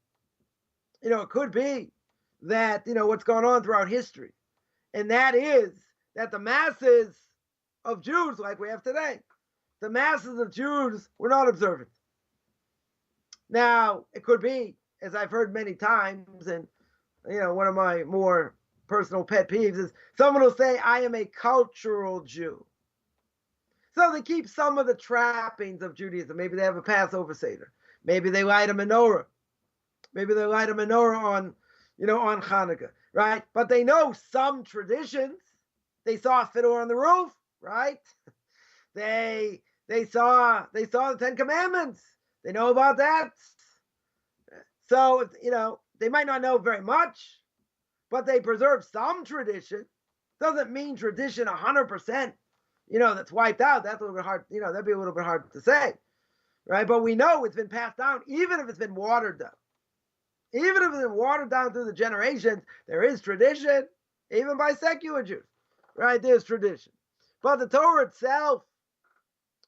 that, what's going on throughout history. And that is that the masses of Jews, like we have today, the masses of Jews were not observant. Now, it could be, as I've heard many times, and, one of my more personal pet peeves is someone will say, I am a cultural Jew. So they keep some of the trappings of Judaism. Maybe they have a Passover Seder. Maybe they light a menorah. Maybe they light a menorah on Hanukkah, right? But they know some traditions. They saw a fiddle on the roof, right? They saw the Ten Commandments. They know about that. So, they might not know very much, but they preserve some tradition. Doesn't mean tradition 100%, that's wiped out. That's a little bit hard, that'd be a little bit hard to say, right? But we know it's been passed down, even if it's been watered down. Even if it's been watered down through the generations, there is tradition, even by secular Jews, right? There's tradition. But the Torah itself,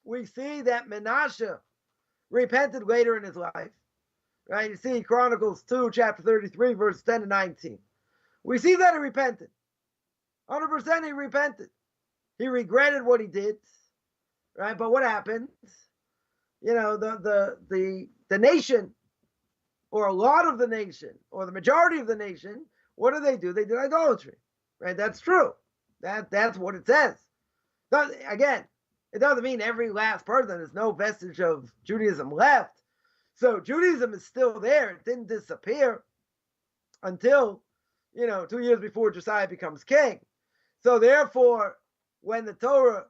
we see that Menashe repented later in his life, right? You see Chronicles 2, chapter 33, verse 10 to 19. We see that he repented. 100% he repented. He regretted what he did, right? But what happened? The nation, or a lot of the nation, or the majority of the nation, what do? They did idolatry, right? That's true. That's what it says. Again, it doesn't mean every last person. There's no vestige of Judaism left. So Judaism is still there. It didn't disappear until, 2 years before Josiah becomes king. So therefore, when the Torah,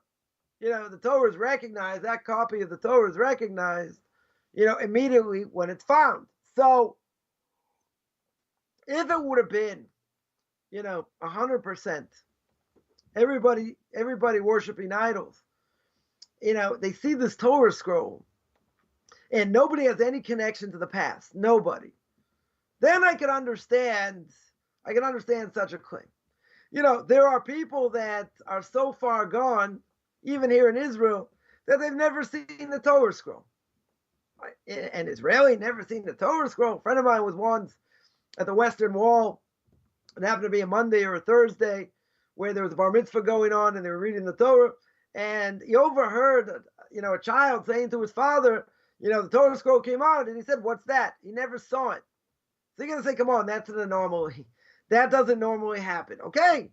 the Torah is recognized, that copy of the Torah is recognized, immediately when it's found. So if it would have been, 100%, everybody worshiping idols, they see this Torah scroll, and nobody has any connection to the past, nobody, then I can understand such a claim. There are people that are so far gone, even here in Israel, that they've never seen the Torah scroll. An Israeli never seen the Torah scroll. A friend of mine was once at the Western Wall. It happened to be a Monday or a Thursday where there was a bar mitzvah going on and they were reading the Torah. And he overheard, a child saying to his father, the Torah scroll came out. And he said, "What's that?" He never saw it. So you're going to say, "Come on, that doesn't normally happen." Okay.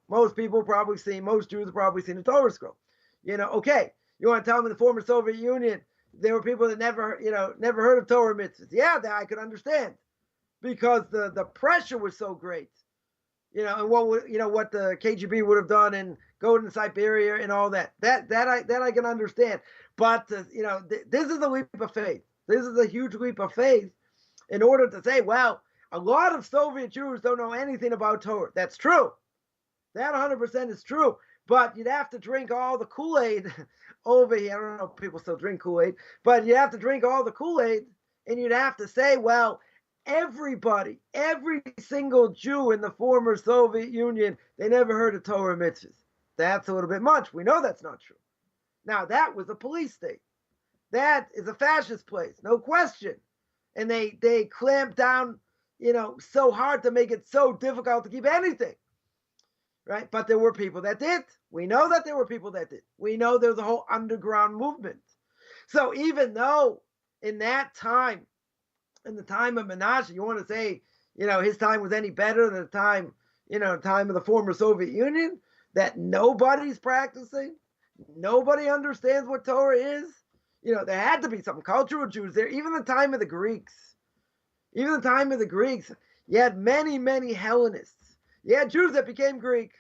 Most people probably see, most Jews have probably seen the Torah scroll. Okay. You want to tell me the former Soviet Union, there were people that never heard of Torah mitzvahs. Yeah, that I could understand, because the pressure was so great. And what the KGB would have done and go to Siberia and all that. That I can understand. But this is a leap of faith. This is a huge leap of faith in order to say, well, a lot of Soviet Jews don't know anything about Torah. That's true. That 100% is true. But you'd have to drink all the Kool-Aid over here. I don't know if people still drink Kool-Aid, but you have to drink all the Kool-Aid, and you'd have to say, well, everybody, every single Jew in the former Soviet Union, they never heard of Torah mitzvahs. That's a little bit much. We know that's not true. Now, that was a police state. That is a fascist place, no question. And they clamped down, so hard to make it so difficult to keep anything. Right? But there were people that did. We know that there were people that did. We know there's a whole underground movement. So even though in that time, in the time of Menashe, you want to say, his time was any better than the time, time of the former Soviet Union, that nobody's practicing, nobody understands what Torah is. There had to be some cultural Jews there. Even the time of the Greeks, you had many, many Hellenists. You had Jews that became Greek,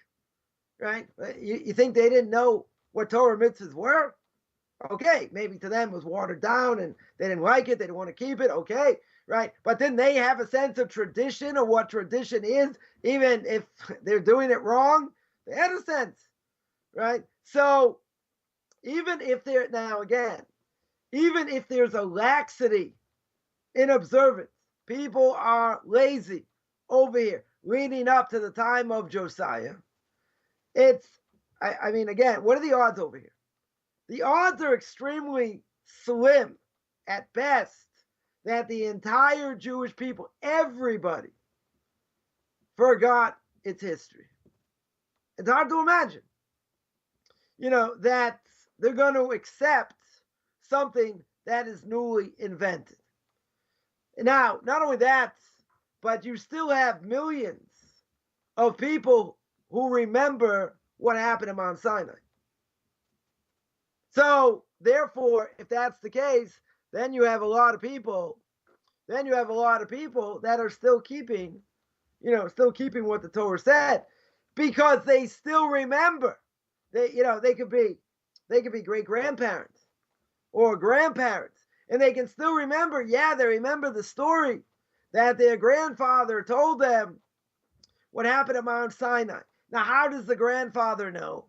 right? You think they didn't know what Torah mitzvahs were? Okay, maybe to them it was watered down and they didn't like it, they didn't want to keep it, okay, right? But then they have a sense of tradition, or what tradition is, even if they're doing it wrong, they had a sense, right? So even if there's a laxity in observance, people are lazy over here, leading up to the time of Josiah, again, what are the odds over here? The odds are extremely slim at best that the entire Jewish people, everybody, forgot its history. It's hard to imagine, that they're going to accept something that is newly invented. Now, not only that, but you still have millions of people who remember what happened at Mount Sinai. So, therefore, if that's the case, then you have a lot of people that are still keeping what the Torah said, because they still remember. They could be great grandparents or grandparents, and they can still remember. Yeah, they remember the story that their grandfather told them what happened at Mount Sinai. Now, how does the grandfather know?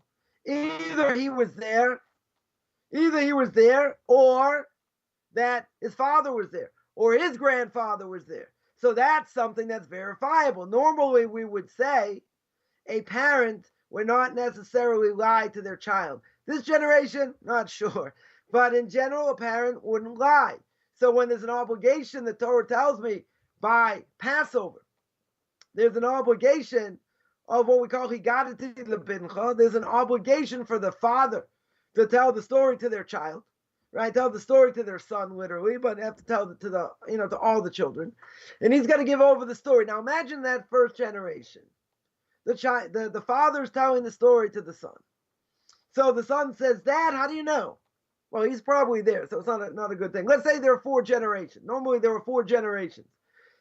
Either he was there, or that his father was there, or his grandfather was there. So that's something that's verifiable. Normally, we would say a parent would not necessarily lie to their child. This generation, not sure. But in general, a parent wouldn't lie. So when there's an obligation, the Torah tells me, by Passover, there's an obligation of what we call higadati lebincha. There's an obligation for the father to tell the story to their child, right? Tell the story to their son, literally, but they have to tell it to all the children, and he's got to give over the story. Now imagine that first generation. The father's telling the story to the son. So the son says, "Dad, how do you know?" Well, he's probably there, so it's not a good thing. Let's say there are 4 generations. Normally there were 4 generations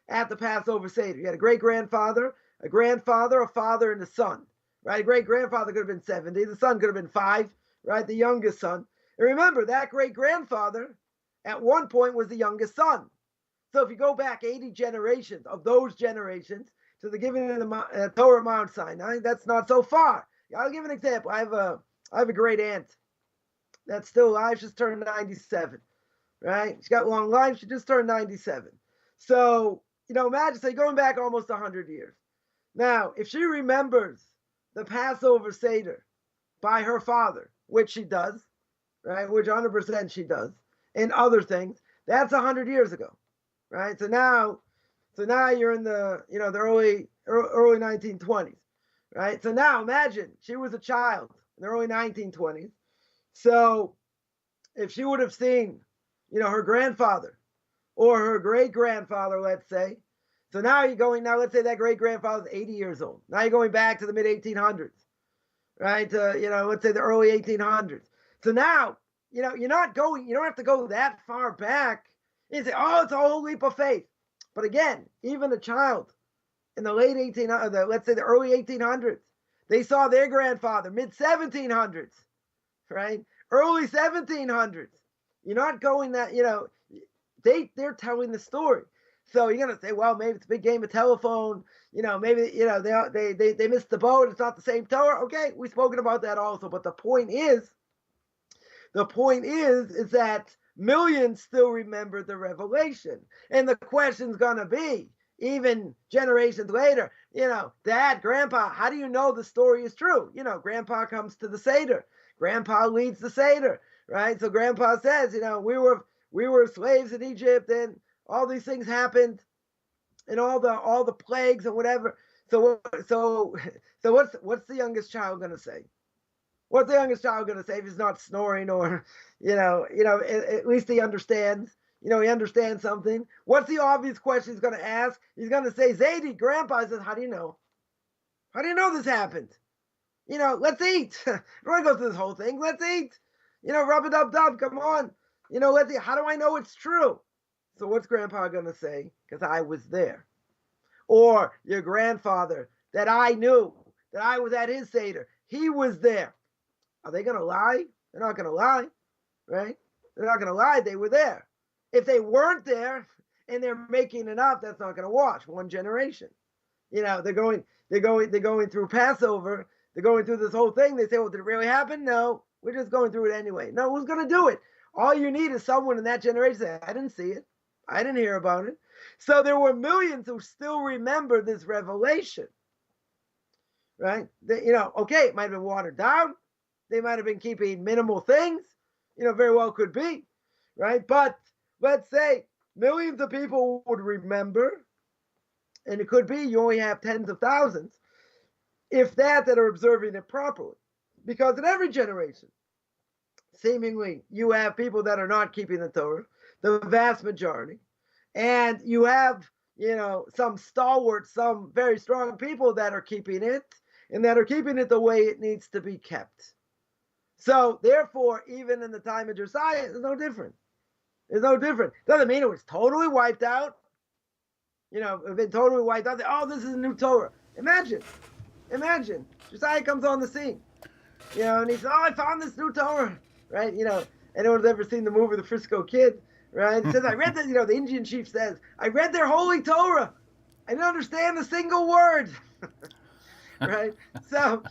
at the Passover Seder. You had a great-grandfather, a grandfather, a father, and a son, right? A great-grandfather could have been 70. The son could have been 5, right? The youngest son. And remember, that great-grandfather at one point was the youngest son. So if you go back 80 generations of those generations to the giving of the Torah at Mount Sinai, that's not so far. I'll give an example. I have a great aunt that's still alive. She's turned 97. right? She got long life. She just turned 97. So, imagine, say, going back almost 100 years. Now, if she remembers the Passover Seder by her father, which she does, right? Which 100% she does, and other things, that's 100 years ago, right? So now you're in the, the early 1920s, right? So now imagine she was a child in the early 1920s. So if she would have seen, her grandfather or her great grandfather, let's say. So now let's say that great grandfather's 80 years old. Now you're going back to the mid 1800s, right? Let's say the early 1800s. So now, you don't have to go that far back and say, oh, it's a whole leap of faith. But again, even a child in the late 1800s, let's say the early 1800s, they saw their grandfather, mid 1700s, right? Early 1700s. You're not going that, they're telling the story. So you're gonna say, well, maybe it's a big game of telephone. Maybe they missed the boat. It's not the same Torah. Okay, we've spoken about that also. But the point is that millions still remember the revelation, and the question's gonna be, even generations later, Dad, Grandpa, how do you know the story is true? Grandpa comes to the Seder. Grandpa leads the Seder, right? So Grandpa says, we were slaves in Egypt, and all these things happened, and all the plagues and whatever. So what's the youngest child going to say? What's the youngest child going to say if he's not snoring, or at least he understands. He understands something. What's the obvious question he's going to ask? He's going to say, Zaidi, Grandpa says, how do you know? How do you know this happened? Let's eat. I don't want to go through this whole thing. Let's eat. Rub-a-dub-dub, come on. Let's eat. How do I know it's true? So what's Grandpa going to say? Because I was there. Or your grandfather that I knew, that I was at his Seder, he was there. Are they going to lie? They're not going to lie, right? They're not going to lie. They were there. If they weren't there and they're making it up, that's not going to wash one generation. They're going through Passover. They're going through this whole thing. They say, well, did it really happen? No, we're just going through it anyway. No, who's going to do it? All you need is someone in that generation to say, I didn't see it. I didn't hear about it. So there were millions who still remember this revelation, right? Okay, it might have been watered down. They might have been keeping minimal things, very well could be, right? But let's say millions of people would remember, and it could be you only have tens of thousands, if that are observing it properly. Because in every generation, seemingly, you have people that are not keeping the Torah, the vast majority, and you have, some stalwart, some very strong people that are keeping it, and that are keeping it the way it needs to be kept. So, therefore, even in the time of Josiah, it's no different. It's no different. Doesn't mean it was totally wiped out. It's been totally wiped out. Oh, this is a new Torah. Imagine, Josiah comes on the scene, and he says, oh, I found this new Torah, right? Anyone's ever seen the movie The Frisco Kid, right? It says, I read that, the Indian chief says, I read their holy Torah. I didn't understand a single word, right? So,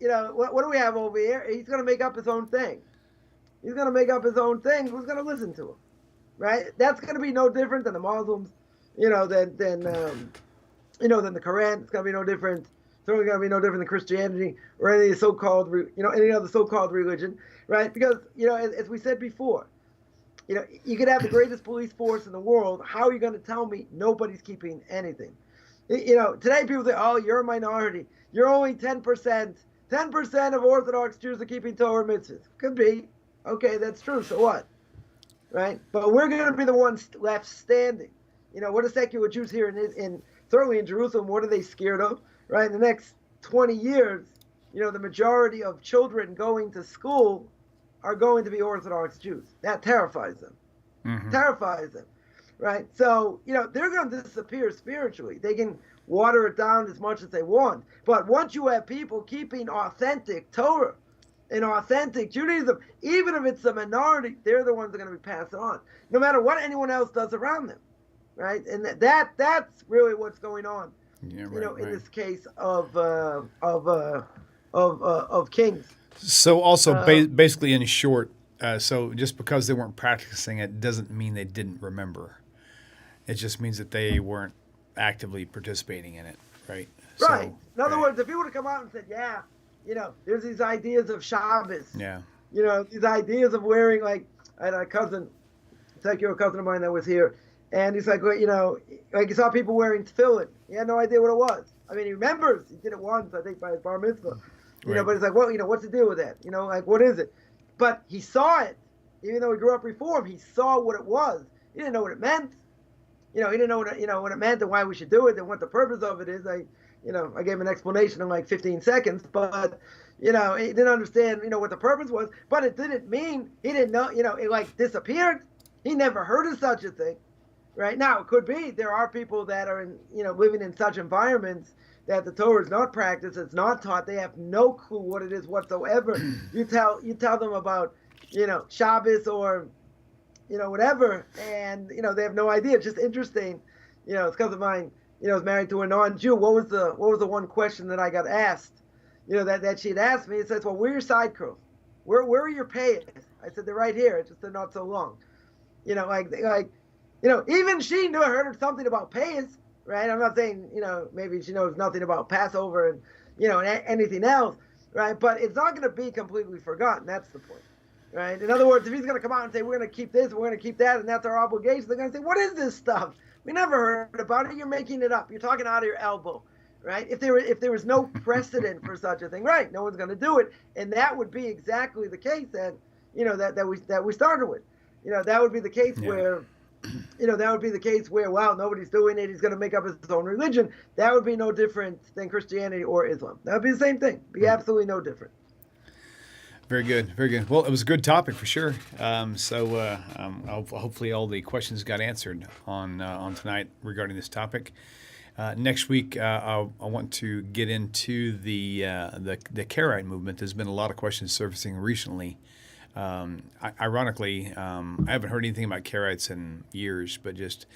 what do we have over here? He's going to make up his own thing. Who's going to listen to him, right? That's going to be no different than the Muslims, than the Quran. It's going to be no different. It's only going to be no different than Christianity or any so-called, any other so-called religion, right? Because, as we said before, you could have the greatest police force in the world. How are you going to tell me nobody's keeping anything? Today people say, oh, you're a minority. You're only 10%. 10% of Orthodox Jews are keeping Torah mitzvahs. Could be. Okay, that's true. So what? Right? But we're going to be the ones left standing. What are secular Jews here certainly in Jerusalem, what are they scared of? Right? In the next 20 years, the majority of children going to school are going to be Orthodox Jews. That terrifies them. Mm-hmm. Terrifies them. Right? So, they're going to disappear spiritually. They can water it down as much as they want. But once you have people keeping authentic Torah and authentic Judaism, even if it's a minority, they're the ones that are going to be passed on, no matter what anyone else does around them. Right? And that's really what's going on. Yeah, right, in this case of kings. So also basically in short, So just because they weren't practicing it doesn't mean they didn't remember. It just means that they weren't actively participating in it, right? Right. So, In other right. words, if you would have come out and said, yeah, there's these ideas of Shabbos, Yeah. these ideas of wearing, like, I had a cousin, it's like you're a cousin of mine that was here, and he's like, well, like he saw people wearing tefillin. He had no idea what it was. I mean, he remembers, he did it once, I think, by his bar mitzvah, Right. but he's like, well, what's the deal with that? Like, what is it? But he saw it, even though he grew up Reform, he saw what it was. He didn't know what it meant. He didn't know what it meant and why we should do it and what the purpose of it is. I gave him an explanation in like 15 seconds, but he didn't understand, what the purpose was. But it didn't mean he didn't know, it like disappeared. He never heard of such a thing, right? Now it could be there are people that are in, living in such environments that the Torah is not practiced, it's not taught. They have no clue what it is whatsoever. You tell them about, Shabbos or whatever, and they have no idea. It's just interesting. It's because of mine. Was married to a non-Jew. What was the one question that I got asked? That she'd asked me. It says, "Well, where are your side curls? Where are your payas?" I said, "They're right here. It's just they're not so long." Even she knew heard something about payas, right? I'm not saying maybe she knows nothing about Passover and anything else, right? But it's not going to be completely forgotten. That's the point. Right. In other words, if he's going to come out and say, we're going to keep this, we're going to keep that, and that's our obligation, they're going to say, what is this stuff? We never heard about it. You're making it up. You're talking out of your elbow. Right. If there was no precedent for such a thing, right, no one's going to do it. And that would be exactly the case that, that we started with. That would be the case where, wow, nobody's doing it. He's going to make up his own religion. That would be no different than Christianity or Islam. That would be the same thing. Be absolutely no different. Very good, very good. Well, it was a good topic for sure. Hopefully all the questions got answered on tonight regarding this topic. Next week, I want to get into the Karaite movement. There's been a lot of questions surfacing recently. Ironically, I haven't heard anything about Karaites in years, but just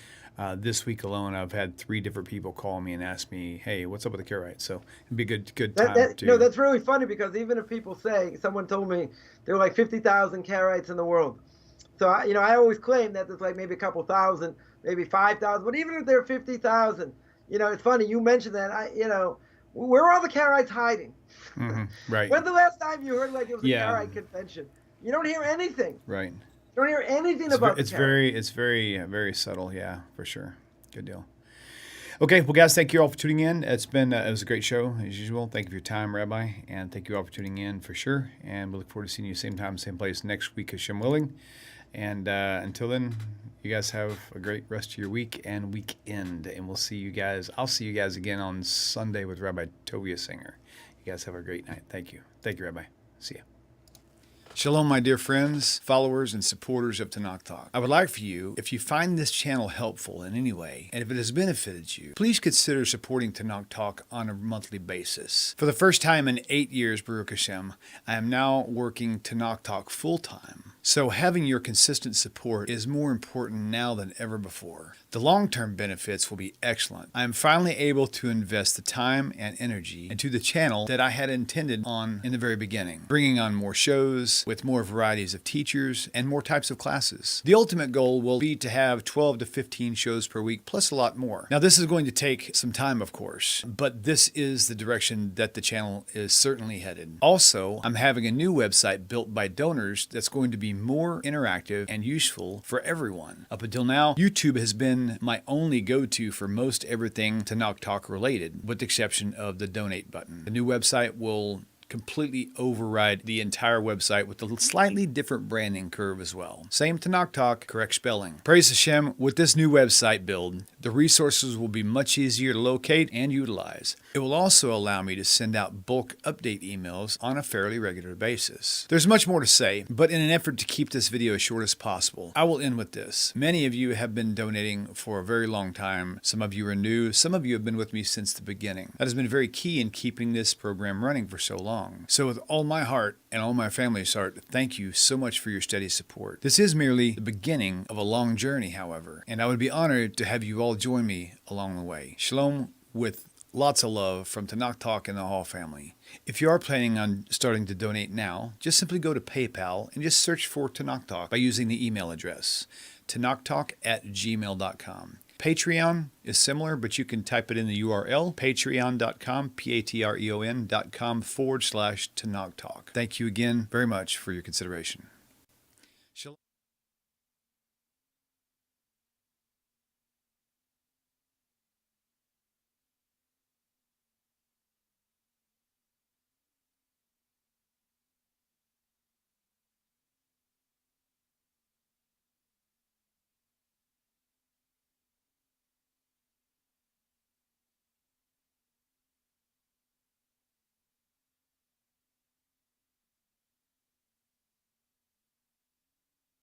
this week alone, I've had 3 different people call me and ask me, "Hey, what's up with the Karaites?" So it'd be a good time to. That's really funny because even if people say, someone told me there were like 50,000 Karaites in the world. So I always claim that there's like maybe a couple thousand, maybe 5,000, but even if there are 50,000, it's funny you mentioned that. Where are all the Karaites hiding? Mm-hmm, right. When's the last time you heard like it was a Karaite convention? You don't hear anything. Right. You don't hear anything about it's very subtle. Yeah, for sure. Good deal. Okay, well, guys, thank you all for tuning in. It was a great show as usual. Thank you for your time, Rabbi, and thank you all for tuning in for sure. And we look forward to seeing you same time, same place next week, Hashem willing. And until then, you guys have a great rest of your week and weekend. And we'll see you guys. I'll see you guys again on Sunday with Rabbi Tovia Singer. You guys have a great night. Thank you. Thank you, Rabbi. See ya. Shalom, my dear friends, followers, and supporters of Tanakh Talk. I would like for you, if you find this channel helpful in any way, and if it has benefited you, please consider supporting Tanakh Talk on a monthly basis. For the first time in 8 years, Baruch Hashem, I am now working Tanakh Talk full-time. So having your consistent support is more important now than ever before. The long-term benefits will be excellent. I am finally able to invest the time and energy into the channel that I had intended on in the very beginning, bringing on more shows with more varieties of teachers and more types of classes. The ultimate goal will be to have 12 to 15 shows per week, plus a lot more. Now, this is going to take some time, of course, but this is the direction that the channel is certainly headed. Also, I'm having a new website built by donors that's going to be more interactive and useful for everyone. Up until now, YouTube has been my only go-to for most everything Tanakh Talk related, with the exception of the donate button. The new website will completely override the entire website with a slightly different branding curve as well. Same Tanakh Talk, correct spelling. Praise Hashem, with this new website build, the resources will be much easier to locate and utilize. It will also allow me to send out bulk update emails on a fairly regular basis. There's much more to say, but in an effort to keep this video as short as possible, I will end with this. Many of you have been donating for a very long time. Some of you are new. Some of you have been with me since the beginning. That has been very key in keeping this program running for so long. So with all my heart and all my family's heart, thank you so much for your steady support. This is merely the beginning of a long journey, however, and I would be honored to have you all join me along the way. Shalom with lots of love from Tanakh Talk and the Hall family. If you are planning on starting to donate now, just simply go to PayPal and just search for Tanakh Talk by using the email address, tanakhtalk@gmail.com. Patreon is similar, but you can type it in the URL, patreon.com, patreon.com/Tanakh Talk. Thank you again very much for your consideration.